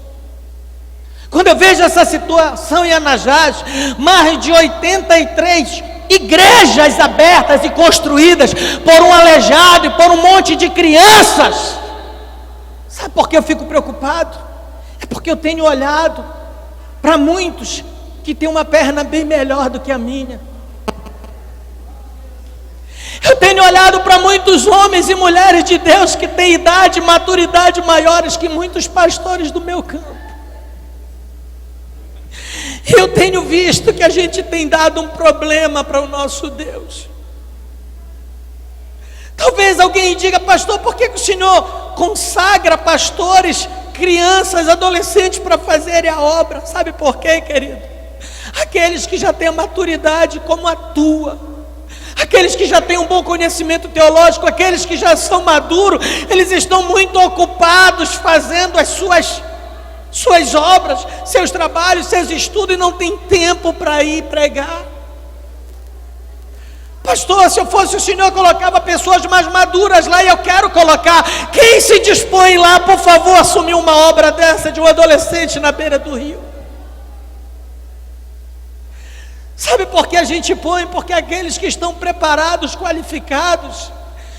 Quando eu vejo essa situação em Anajás, mais de 83 igrejas abertas e construídas por um aleijado e por um monte de crianças. Sabe por que eu fico preocupado? É porque eu tenho olhado para muitos que têm uma perna bem melhor do que a minha. Eu tenho olhado para muitos homens e mulheres de Deus que têm idade e maturidade maiores que muitos pastores do meu campo. Eu tenho visto que a gente tem dado um problema para o nosso Deus. Talvez alguém diga: pastor, por que o senhor consagra pastores, crianças, adolescentes para fazerem a obra? Sabe por quê, querido? Aqueles que já têm a maturidade como a tua, aqueles que já têm um bom conhecimento teológico, aqueles que já são maduros, eles estão muito ocupados fazendo as suas obras, seus trabalhos, seus estudos, e não tem tempo para ir pregar. Pastor, se eu fosse o senhor, eu colocava pessoas mais maduras lá, e eu quero colocar. Quem se dispõe lá, por favor, assumir uma obra dessa de um adolescente na beira do rio? Sabe por que a gente põe? Porque aqueles que estão preparados, qualificados,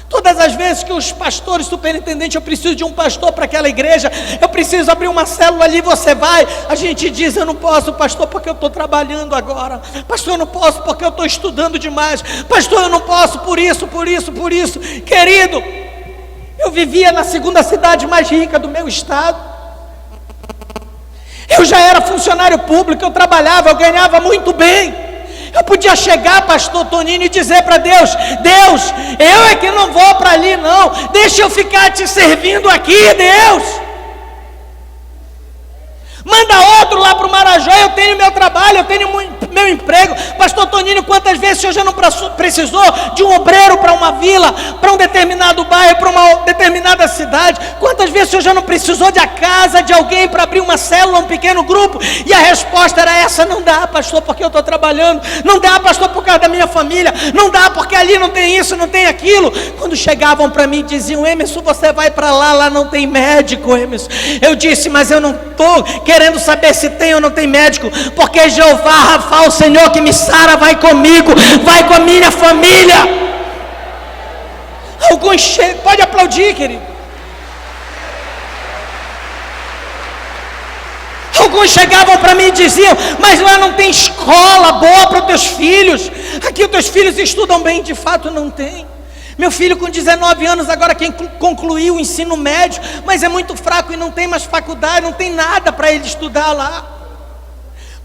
todas as vezes que os pastores, superintendentes, eu preciso de um pastor para aquela igreja, eu preciso abrir uma célula ali, você vai, a gente diz, eu não posso, pastor, porque eu estou trabalhando agora, pastor, eu não posso porque eu estou estudando demais, pastor, eu não posso por isso, querido, eu vivia na segunda cidade mais rica do meu estado, eu já era funcionário público, eu trabalhava, eu ganhava muito bem. Eu podia chegar, pastor Tonino, e dizer para Deus, Deus, eu é que não vou para ali não, deixa eu ficar te servindo aqui, Deus. Manda outro lá para o Marajó, eu tenho meu trabalho, eu tenho meu emprego. Pastor Tonino, quantas vezes o senhor já não precisou de um obreiro para uma vila, para um determinado bairro, para uma determinada cidade? Quantas vezes o senhor já não precisou da casa de alguém para abrir uma célula, um pequeno grupo? E a resposta era essa: não dá, pastor, porque eu estou trabalhando. Não dá, pastor, por causa da minha família. Não dá, porque ali não tem isso, não tem aquilo. Quando chegavam para mim e diziam, Emerson, você vai para lá, lá não tem médico, Emerson. Eu disse, mas eu não estou querendo saber se tem ou não tem médico, porque Jeová Rafa, o Senhor que me sara, vai comigo, vai com a minha família. Alguns chegam, pode aplaudir, querido. Alguns chegavam para mim e diziam, mas lá não tem escola boa para os teus filhos, aqui os teus filhos estudam bem. De fato não tem. Meu filho com 19 anos agora quem concluiu o ensino médio, mas é muito fraco e não tem mais faculdade, não tem nada para ele estudar lá.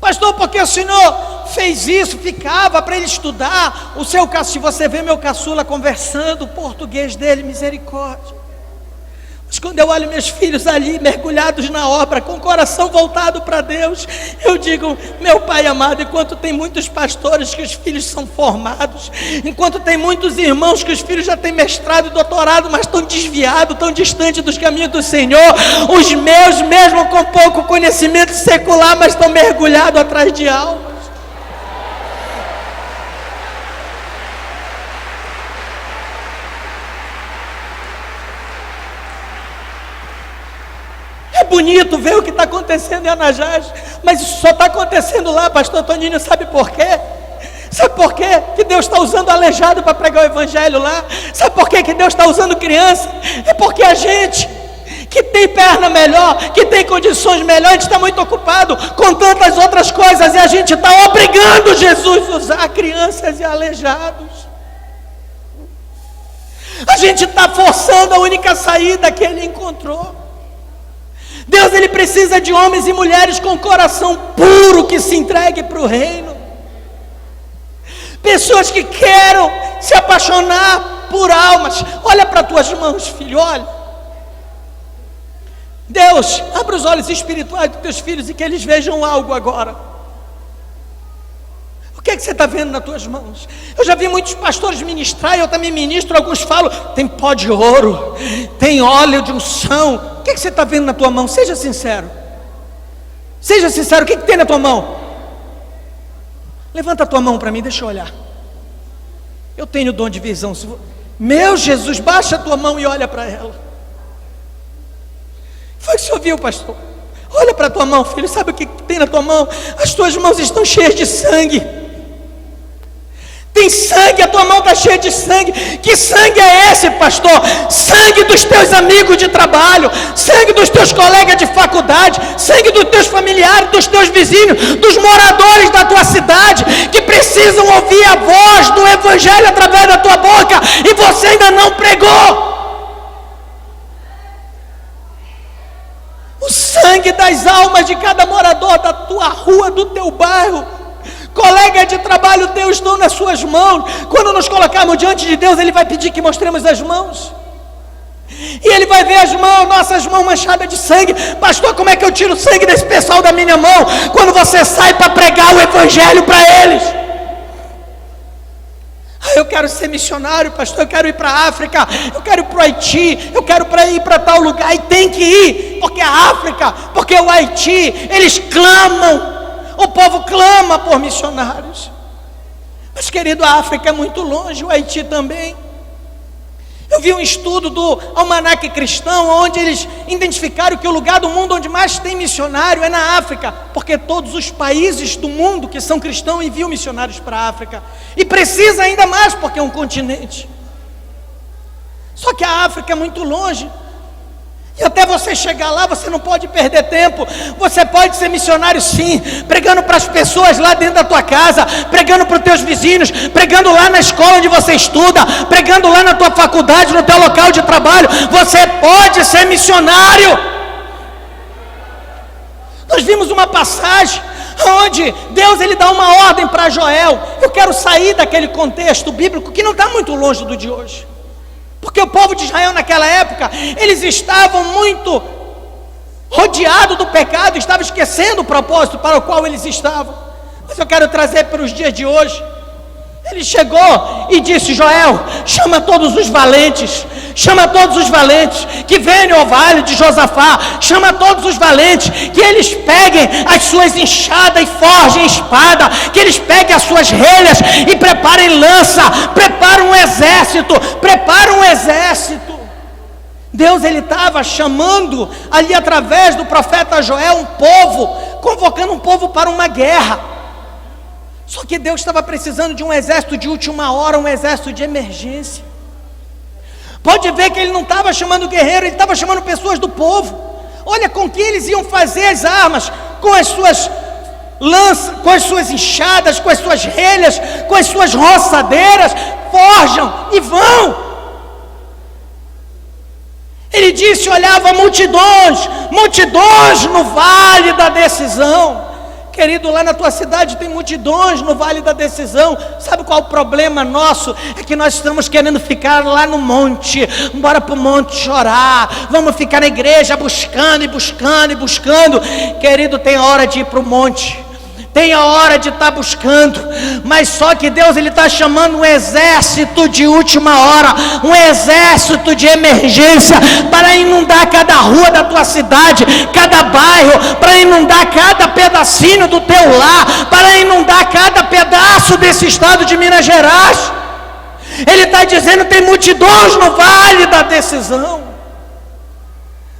Pastor, porque o senhor fez isso, ficava para ele estudar. Se você vê meu caçula conversando, o português dele, misericórdia. Mas quando eu olho meus filhos ali, mergulhados na obra, com o coração voltado para Deus, eu digo, meu Pai amado, enquanto tem muitos pastores que os filhos são formados, enquanto tem muitos irmãos que os filhos já têm mestrado e doutorado, mas estão desviados, tão distantes dos caminhos do Senhor, os meus, mesmo com pouco conhecimento secular, mas estão mergulhados atrás de almas. É bonito ver o que está acontecendo em Anajás, mas isso só está acontecendo lá, pastor Toninho, sabe por quê? Sabe por quê que Deus está usando aleijado para pregar o evangelho lá? Sabe por quê que Deus está usando criança? É porque a gente que tem perna melhor, que tem condições melhores, a gente está muito ocupado com tantas outras coisas, e a gente está obrigando Jesus a usar crianças e aleijados. A gente está forçando a única saída que Ele encontrou. Deus, Ele precisa de homens e mulheres com coração puro, que se entregue para o reino. Pessoas que queiram se apaixonar por almas. Olha para as tuas mãos, filho, olha. Deus, abre os olhos espirituais dos teus filhos e que eles vejam algo agora. O que é que você está vendo nas tuas mãos? Eu já vi muitos pastores ministrar, eu também ministro, alguns falam, tem pó de ouro, tem óleo de unção. O que é que você está vendo na tua mão? Seja sincero. Seja sincero, o que é que tem na tua mão? Levanta a tua mão para mim, deixa eu olhar. Eu tenho dom de visão. Meu Jesus, baixa a tua mão e olha para ela. Foi o que o senhor viu, pastor? Olha para a tua mão, filho, sabe o que tem na tua mão? As tuas mãos estão cheias de sangue. Tem sangue, a tua mão está cheia de sangue. Que sangue é esse, pastor? Sangue dos teus amigos de trabalho, sangue dos teus colegas de faculdade, sangue dos teus familiares, dos teus vizinhos, dos moradores da tua cidade, que precisam ouvir a voz do evangelho através da tua boca, e você ainda não pregou. O sangue das almas de cada morador da tua rua, do teu bairro, colega de trabalho teu, estão nas suas mãos. Quando nos colocarmos diante de Deus, Ele vai pedir que mostremos as mãos, e Ele vai ver as mãos, nossas mãos manchadas de sangue. Pastor, como é que eu tiro o sangue desse pessoal da minha mão? Quando você sai para pregar o evangelho para eles. Eu quero ser missionário, pastor, eu quero ir para a África, eu quero ir para o Haiti, eu quero ir para tal lugar, e tem que ir, porque a África, porque o Haiti, eles clamam, o povo clama por missionários. Mas, querido, a África é muito longe, o Haiti também. Eu vi um estudo do Almanaque Cristão, onde eles identificaram que o lugar do mundo onde mais tem missionário é na África, porque todos os países do mundo que são cristãos enviam missionários para a África, e precisa ainda mais, porque é um continente. Só que a África é muito longe, e até você chegar lá, você não pode perder tempo. Você pode ser missionário sim, pregando para as pessoas lá dentro da tua casa, pregando para os teus vizinhos, pregando lá na escola onde você estuda, pregando lá na tua faculdade, no teu local de trabalho. Você pode ser missionário. Nós vimos uma passagem onde Deus ele dá uma ordem para Joel. Eu quero sair daquele contexto bíblico que não está muito longe do de hoje, porque o povo de Israel naquela época, eles estavam muito rodeados do pecado, estavam esquecendo o propósito para o qual eles estavam. Mas eu quero trazer para os dias de hoje. Ele chegou e disse: Joel, chama todos os valentes, chama todos os valentes que venham ao vale de Josafá, chama todos os valentes, que eles peguem as suas enxadas e forjem espada, que eles peguem as suas relhas e preparem lança, preparem um exército, preparem um exército. Deus ele estava chamando ali através do profeta Joel um povo, convocando um povo para uma guerra. Só que Deus estava precisando de um exército de última hora, um exército de emergência. Pode ver que ele não estava chamando guerreiro, ele estava chamando pessoas do povo. Olha com que eles iam fazer as armas, com as suas lanças, com as suas enxadas, com as suas relhas, com as suas roçadeiras, forjam e vão. Ele disse: olhava multidões, multidões no vale da decisão. Querido, lá na tua cidade tem multidões no vale da decisão. Sabe qual é o problema nosso? É que nós estamos querendo ficar lá no monte. Bora para o monte chorar. Vamos ficar na igreja buscando e buscando e buscando. Querido, tem hora de ir para o monte, tem a hora de estar buscando, mas só que Deus ele está chamando um exército de última hora, um exército de emergência, para inundar cada rua da tua cidade, cada bairro, para inundar cada pedacinho do teu lar, para inundar cada pedaço desse estado de Minas Gerais. Ele está dizendo: tem multidões no vale da decisão.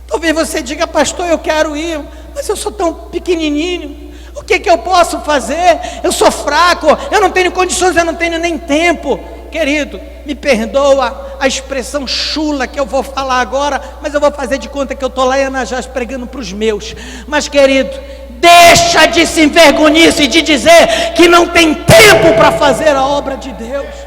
Talvez você diga: pastor, eu quero ir, mas eu sou tão pequenininho. O que eu posso fazer? Eu sou fraco, eu não tenho condições, eu não tenho nem tempo. Querido, me perdoa a expressão chula que eu vou falar agora, mas eu vou fazer de conta que eu estou lá em Anajás pregando para os meus. Mas, querido, deixa de se envergonhar e de dizer que não tem tempo para fazer a obra de Deus.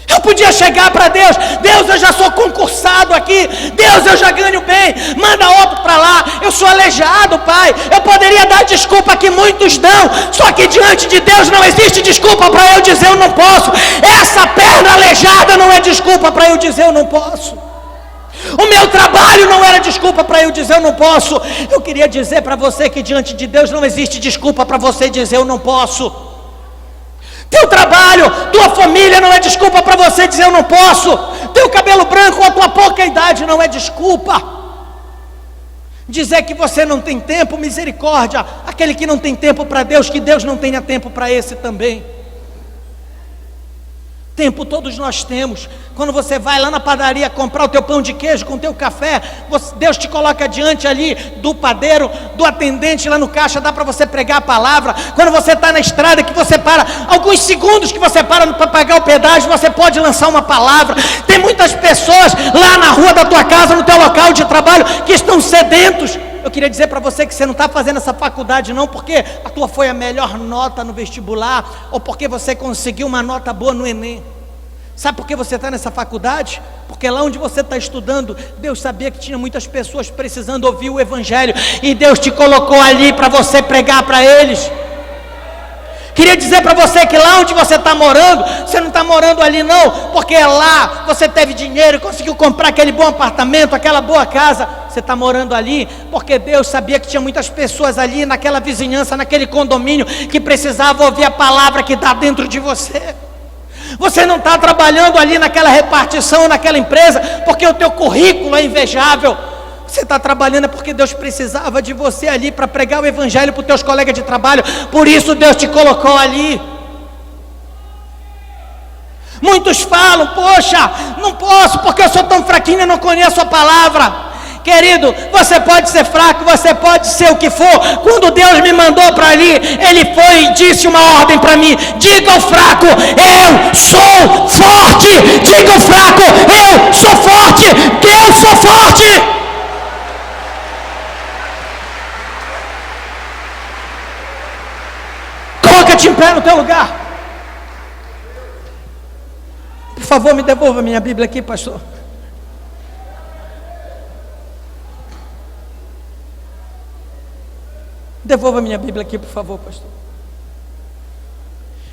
Eu podia chegar para Deus: Deus, eu já sou concursado aqui, Deus, eu já ganho bem, manda outro para lá, eu sou aleijado, Pai. Eu poderia dar desculpa que muitos dão, só que diante de Deus não existe desculpa para eu dizer eu não posso. Essa perna aleijada não é desculpa para eu dizer eu não posso. O meu trabalho não era desculpa para eu dizer eu não posso. Eu queria dizer para você que diante de Deus não existe desculpa para você dizer eu não posso. Teu trabalho, tua família não é desculpa para você dizer eu não posso. Teu cabelo branco ou a tua pouca idade não é desculpa. Dizer que você não tem tempo, misericórdia. Aquele que não tem tempo para Deus, que Deus não tenha tempo para esse também. Tempo todos nós temos. Quando você vai lá na padaria comprar o teu pão de queijo com o teu café, Deus te coloca diante ali do padeiro, do atendente lá no caixa, dá para você pregar a palavra. Quando você está na estrada, que você para, alguns segundos que você para para pagar o pedágio, você pode lançar uma palavra. Tem muitas pessoas lá na rua da tua casa, no teu local de trabalho, que estão sedentos. Eu queria dizer para você que você não está fazendo essa faculdade não porque a tua foi a melhor nota no vestibular, ou porque você conseguiu uma nota boa no Enem. Sabe por que você está nessa faculdade? Porque lá onde você está estudando, Deus sabia que tinha muitas pessoas precisando ouvir o Evangelho, e Deus te colocou ali para você pregar para eles. Queria dizer para você que lá onde você está morando, você não está morando ali não, porque lá você teve dinheiro, conseguiu comprar aquele bom apartamento, aquela boa casa. Você está morando ali porque Deus sabia que tinha muitas pessoas ali naquela vizinhança, naquele condomínio, que precisavam ouvir a palavra que está dentro de você. Você não está trabalhando ali naquela repartição, naquela empresa, porque o teu currículo é invejável. Você está trabalhando é porque Deus precisava de você ali para pregar o evangelho para os teus colegas de trabalho. Por isso Deus te colocou ali. Muitos falam: poxa, não posso porque eu sou tão fraquinho e não conheço a palavra. Querido, você pode ser fraco, você pode ser o que for. Quando Deus me mandou para ali, Ele foi e disse uma ordem para mim: diga ao fraco, eu sou forte. Diga ao fraco, eu sou forte. Eu sou forte. Coloca-te em pé no teu lugar. Por favor, me devolva minha Bíblia aqui, pastor. Devolva minha Bíblia aqui, por favor, pastor.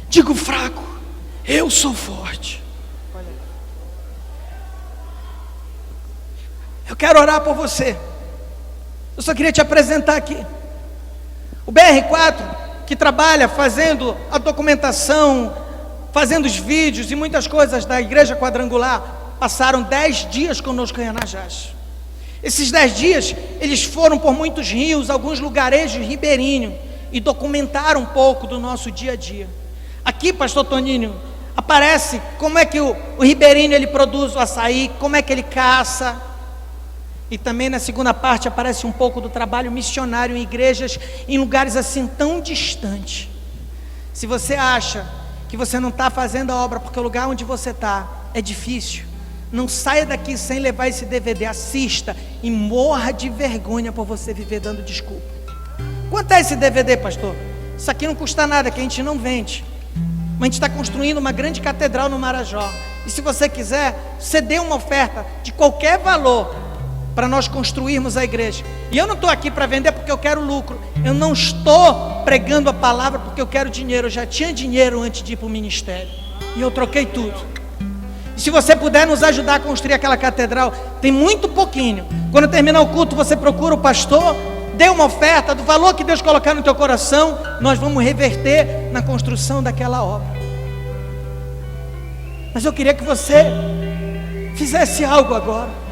Digo fraco, eu sou forte. Eu quero orar por você. Eu só queria te apresentar aqui. O BR4, que trabalha fazendo a documentação, fazendo os vídeos e muitas coisas da Igreja Quadrangular, passaram 10 dias conosco em Anajás. Esses 10 dias, eles foram por muitos rios, alguns lugarejos ribeirinhos, e documentaram um pouco do nosso dia a dia. Aqui, pastor Toninho, aparece como é que o ribeirinho ele produz o açaí, como é que ele caça. E também na segunda parte aparece um pouco do trabalho missionário em igrejas, em lugares assim tão distantes. Se você acha que você não está fazendo a obra porque o lugar onde você está é difícil, não saia daqui sem levar esse DVD, assista e morra de vergonha por você viver dando desculpa. Quanto é esse DVD, pastor? Isso aqui não custa nada, que a gente não vende. Mas a gente está construindo uma grande catedral no Marajó. E se você quiser, você dê uma oferta de qualquer valor para nós construirmos a igreja. E eu não estou aqui para vender porque eu quero lucro. Eu não estou pregando a palavra porque eu quero dinheiro. Eu já tinha dinheiro antes de ir para o ministério. E eu troquei tudo. Se você puder nos ajudar a construir aquela catedral, tem muito pouquinho. Quando terminar o culto, você procura o pastor, dê uma oferta do valor que Deus colocar no teu coração. Nós vamos reverter na construção daquela obra. Mas eu queria que você fizesse algo agora.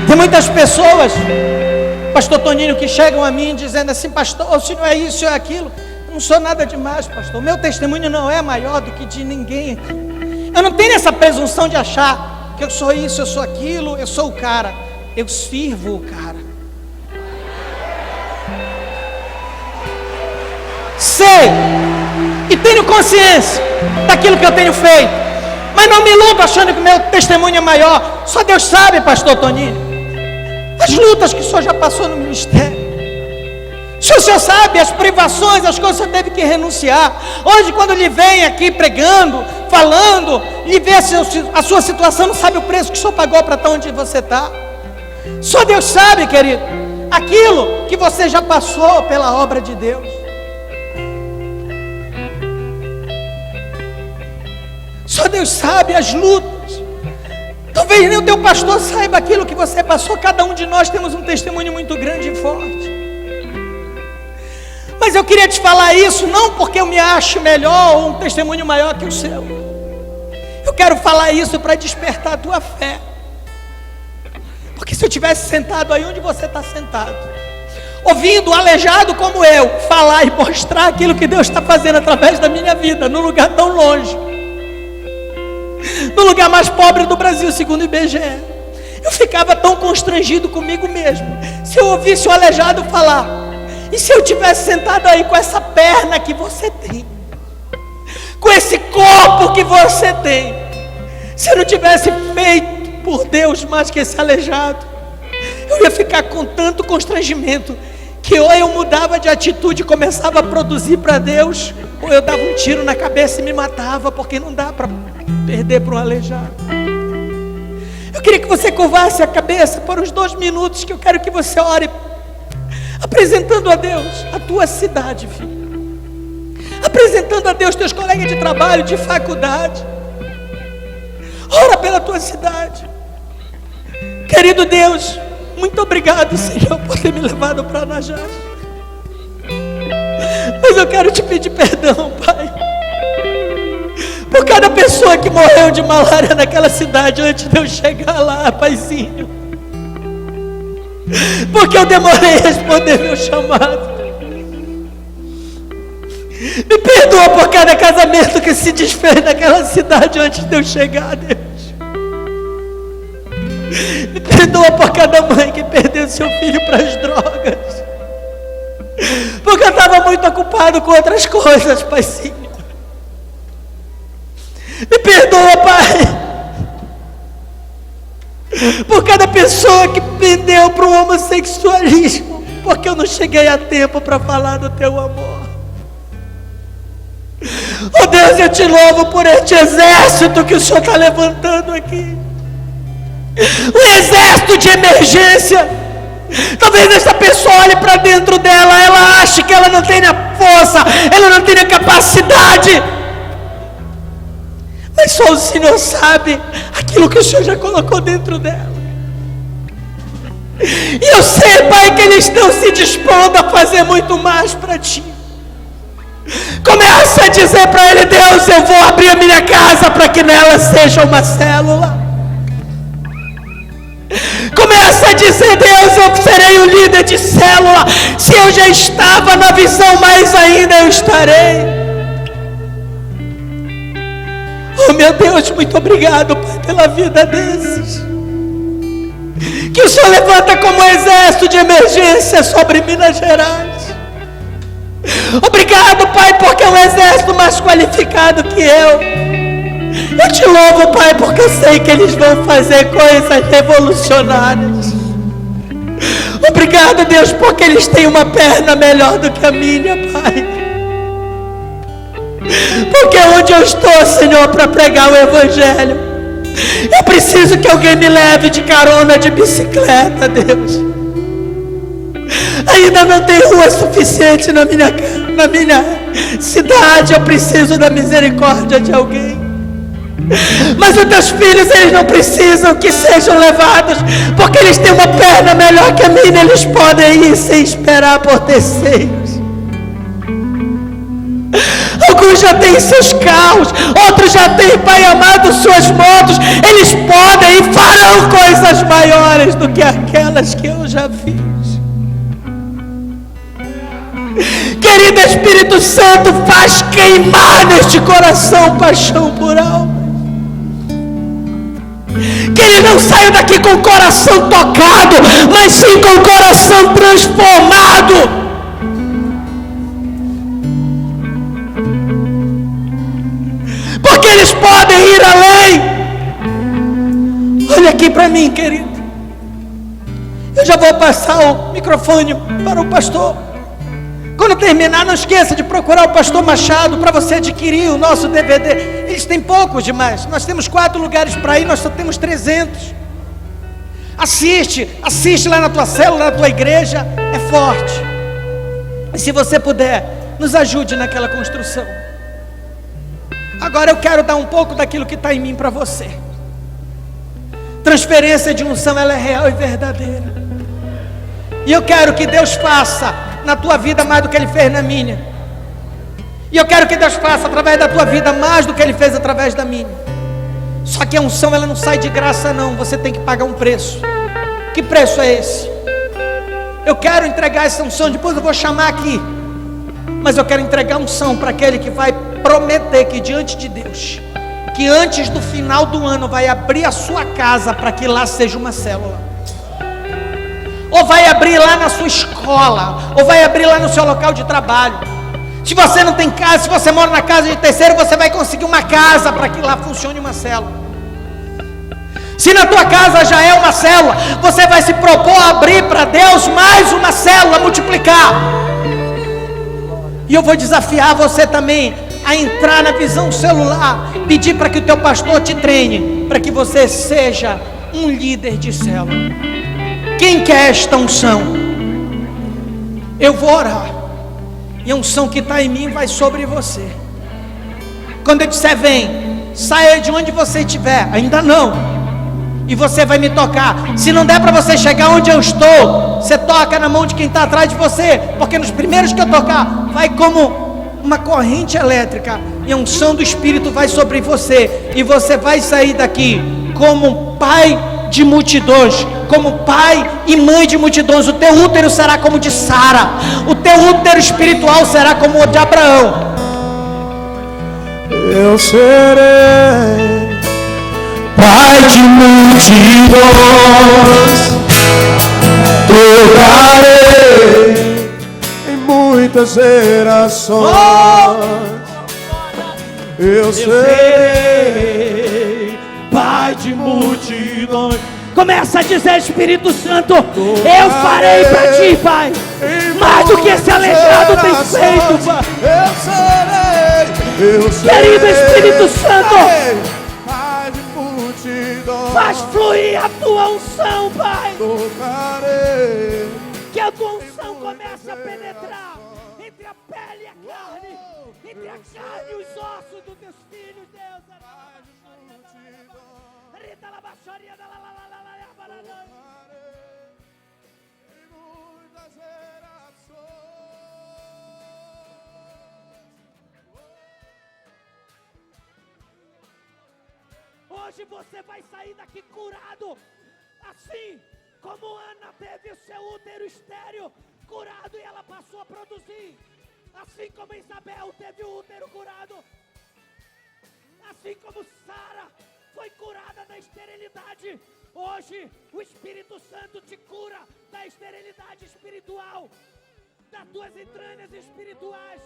Tem muitas pessoas, pastor Toninho, que chegam a mim dizendo assim: pastor, se não é isso, é aquilo. Eu não sou nada demais, pastor. Meu testemunho não é maior do que de ninguém aqui. Eu não tenho essa presunção de achar que eu sou isso, eu sou aquilo, eu sou o cara. Eu sirvo o cara. Sei e tenho consciência daquilo que eu tenho feito, mas não me iludo achando que o meu testemunho é maior. Só Deus sabe, pastor Toninho, as lutas que o senhor já passou no ministério. O senhor sabe as privações, as coisas que o senhor teve que renunciar. Hoje, quando ele vem aqui pregando, falando, e vê a sua situação, não sabe o preço que o senhor pagou para estar onde você está. Só Deus sabe, querido, aquilo que você já passou pela obra de Deus. Só Deus sabe as lutas. Talvez nem o teu pastor saiba aquilo que você passou. Cada um de nós temos um testemunho muito grande e forte. Mas eu queria te falar isso não porque eu me acho melhor ou um testemunho maior que o seu. Eu quero falar isso para despertar a tua fé. Porque se eu tivesse sentado aí onde você está sentado, ouvindo o aleijado como eu falar e mostrar aquilo que Deus está fazendo através da minha vida, num lugar tão longe, no lugar mais pobre do Brasil, segundo o IBGE, eu ficava tão constrangido comigo mesmo. Se eu ouvisse o aleijado falar, e se eu tivesse sentado aí com essa perna que você tem, com esse corpo que você tem, se eu não tivesse feito por Deus mais que esse aleijado, eu ia ficar com tanto constrangimento que ou eu mudava de atitude e começava a produzir para Deus, ou eu dava um tiro na cabeça e me matava, porque não dá para perder para um aleijado. Eu queria que você curvasse a cabeça por uns 2 minutos, que eu quero que você ore, apresentando a Deus a tua cidade, filho, apresentando a Deus teus colegas de trabalho, de faculdade. Ora pela tua cidade. Querido Deus, muito obrigado, Senhor, por ter me levado para Anajás. Mas eu quero te pedir perdão, Pai, por cada pessoa que morreu de malária naquela cidade antes de eu chegar lá, Paizinho, porque eu demorei a responder meu chamado. Me perdoa por cada casamento que se desfez naquela cidade antes de eu chegar, Deus. Me perdoa por cada mãe que perdeu seu filho para as drogas, porque eu estava muito ocupado com outras coisas, Paizinho. Me perdoa, Pai, por cada pessoa que pendeu para o homossexualismo, porque eu não cheguei a tempo para falar do teu amor. Oh Deus, eu te louvo por este exército que o Senhor está levantando aqui, um exército de emergência. Talvez essa pessoa olhe para dentro dela, ela ache que ela não tenha força, ela não tenha capacidade, mas só o Senhor sabe aquilo que o Senhor já colocou dentro dela. E eu sei, Pai, que eles estão se dispondo a fazer muito mais para Ti. Começa a dizer para Ele: Deus, eu vou abrir a minha casa para que nela seja uma célula. Começa a dizer: Deus, eu serei o líder de célula. Se eu já estava na visão, mais ainda eu estarei. Oh meu Deus, muito obrigado, Pai, pela vida desses que o Senhor levanta como exército de emergência sobre Minas Gerais. Obrigado, Pai, porque é um exército mais qualificado que eu. Eu te louvo, Pai, porque eu sei que eles vão fazer coisas revolucionárias. Obrigado, Deus, porque eles têm uma perna melhor do que a minha, Pai. Porque onde eu estou, Senhor, para pregar o Evangelho, eu preciso que alguém me leve de carona de bicicleta, Deus. Ainda não tem rua suficiente na minha cidade, eu preciso da misericórdia de alguém. Mas os teus filhos, eles não precisam que sejam levados, porque eles têm uma perna melhor que a minha, eles podem ir sem esperar por terceiros. Alguns já têm seus carros, outros já têm, Pai amado, suas motos. Eles podem e farão coisas maiores do que aquelas que eu já fiz. Querido Espírito Santo, faz queimar neste coração paixão por alma. Que ele não saia daqui com o coração tocado, mas sim com o coração transformado. Porque eles podem ir além. Olha aqui para mim, querido. Eu já vou passar o microfone para o pastor. Quando terminar, não esqueça de procurar o pastor Machado para você adquirir o nosso DVD. Eles têm poucos demais. Nós temos 4 lugares para ir, nós só temos 300. Assiste lá na tua célula, na tua igreja. É forte. E se você puder, nos ajude naquela construção. Agora eu quero dar um pouco daquilo que está em mim para você. Transferência de unção, ela é real e verdadeira. E eu quero que Deus faça na tua vida mais do que Ele fez na minha. E eu quero que Deus faça através da tua vida mais do que Ele fez através da minha. Só que a unção, ela não sai de graça não. Você tem que pagar um preço. Que preço é esse? Eu quero entregar essa unção, depois eu vou chamar aqui. Mas eu quero entregar unção para aquele que vai prometer que diante de Deus, que antes do final do ano vai abrir a sua casa para que lá seja uma célula. Ou vai abrir lá na sua escola, ou vai abrir lá no seu local de trabalho. Se você não tem casa, se você mora na casa de terceiro, você vai conseguir uma casa para que lá funcione uma célula. Se na tua casa já é uma célula, você vai se propor a abrir para Deus mais uma célula, multiplicar. E eu vou desafiar você também a entrar na visão celular, pedir para que o teu pastor te treine, para que você seja um líder de célula. Quem quer esta unção? Eu vou orar, e a unção que está em mim vai sobre você. Quando eu disser vem, saia de onde você estiver, ainda não, e você vai me tocar. Se não der para você chegar onde eu estou, você toca na mão de quem está atrás de você, porque nos primeiros que eu tocar, vai como uma corrente elétrica, e a unção do Espírito vai sobre você, e você vai sair daqui como pai de multidões, como pai e mãe de multidões. O teu útero será como o de Sara, o teu útero espiritual será como o de Abraão. Eu serei pai de multidões, tocarei em muitas gerações. Eu serei pai de multidões. Começa a dizer: Espírito Santo, eu farei para ti, Pai, mais do que esse aleijado tem feito, Pai. Eu serei, Querido Espírito Santo, pai de multidões. faz fluir a tua unção, Pai. Tocarei, Que a tua unção comece a penetrar entre a pele e a carne, entre a carne e os ossos dos teus filhos, Deus. Rita la baixaria da la la la la la la barana. em muitas gerações. Hoje você vai sair daqui curado, assim como Ana teve o seu útero estéril curado e ela passou a produzir, assim como Isabel teve o útero curado, assim como Sara foi curada da esterilidade. Hoje o Espírito Santo te cura da esterilidade espiritual, das tuas entranhas espirituais.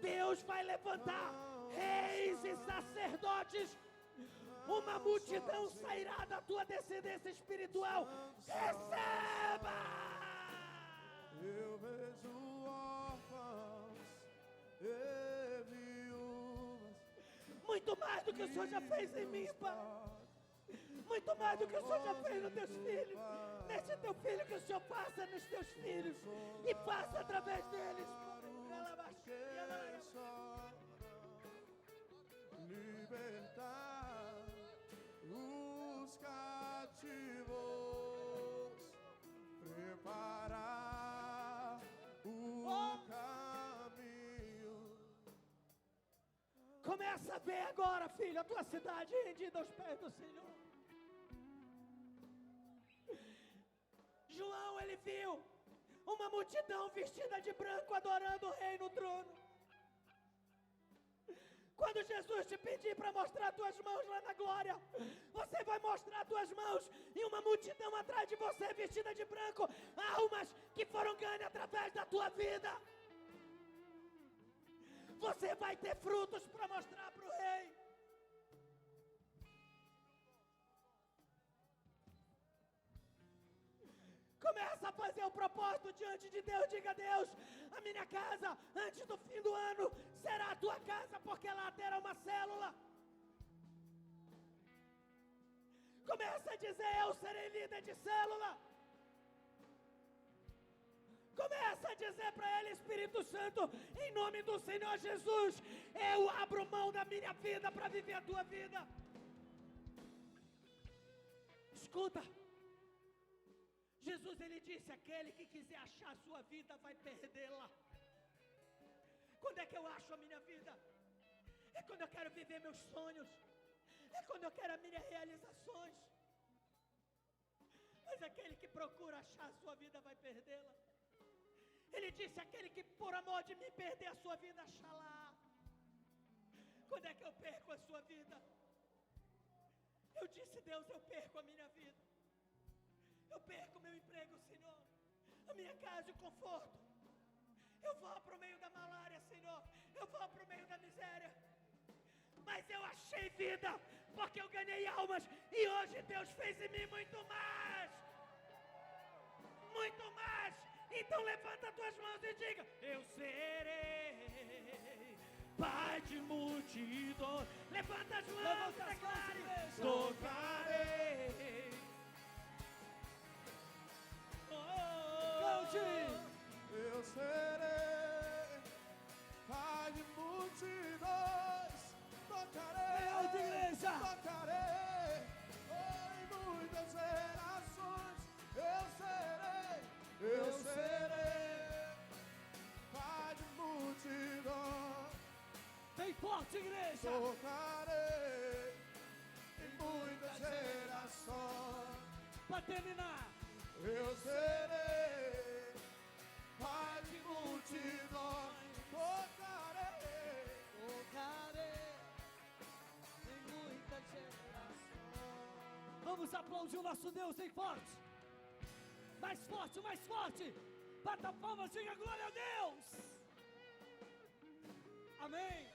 Deus vai levantar reis e sacerdotes. Uma multidão sairá da tua descendência espiritual. Receba! Eu vejo órfãos e viúvas. Muito mais do que o Senhor já fez em mim, Pai. Muito mais do que o Senhor já fez nos teus filhos. Neste teu filho, que o Senhor faça nos teus filhos e faça através deles. Libertar os cativos, preparar o caminho. Começa a ver agora, filho, a tua cidade rendida aos pés do Senhor. João, ele viu uma multidão vestida de branco adorando o rei no trono. Quando Jesus te pedir para mostrar tuas mãos lá na glória, você vai mostrar tuas mãos e uma multidão atrás de você vestida de branco, almas que foram ganhas através da tua vida. Você vai ter frutos para mostrar para o rei. Começa a fazer o propósito diante de Deus. Diga a Deus: a minha casa, antes do fim do ano, será a tua casa, porque lá terá uma célula. Começa a dizer: eu serei líder de célula. Começa a dizer para ele: Espírito Santo, em nome do Senhor Jesus, eu abro mão da minha vida para viver a tua vida. Escuta, Jesus, ele disse: aquele que quiser achar a sua vida vai perdê-la. Quando é que eu acho a minha vida? É quando eu quero viver meus sonhos, é quando eu quero as minhas realizações. Mas aquele que procura achar a sua vida vai perdê-la. Ele disse: aquele que por amor de mim perder a sua vida, achará. Quando é que eu perco a sua vida? Eu disse: Deus, eu perco a minha vida. Eu perco meu emprego, Senhor, a minha casa e o conforto. Eu vou para o meio da malária, Senhor. Eu vou para o meio da miséria. Mas eu achei vida, porque eu ganhei almas. E hoje Deus fez em mim muito mais. Muito mais. Então levanta as tuas mãos e diga: eu serei pai de multidões. Levanta as mãos, declare: tocarei. Eu serei pai de multidões, tocarei, tocarei, em muitas gerações. Eu serei pai de multidões. Bem forte, tocarei em muitas gerações. Para terminar, Eu serei pai de multidões, tocarei. Em muitas gerações. vamos aplaudir o nosso Deus bem forte. Mais forte, mais forte. Bata palmas, diga glória a Deus. Amém.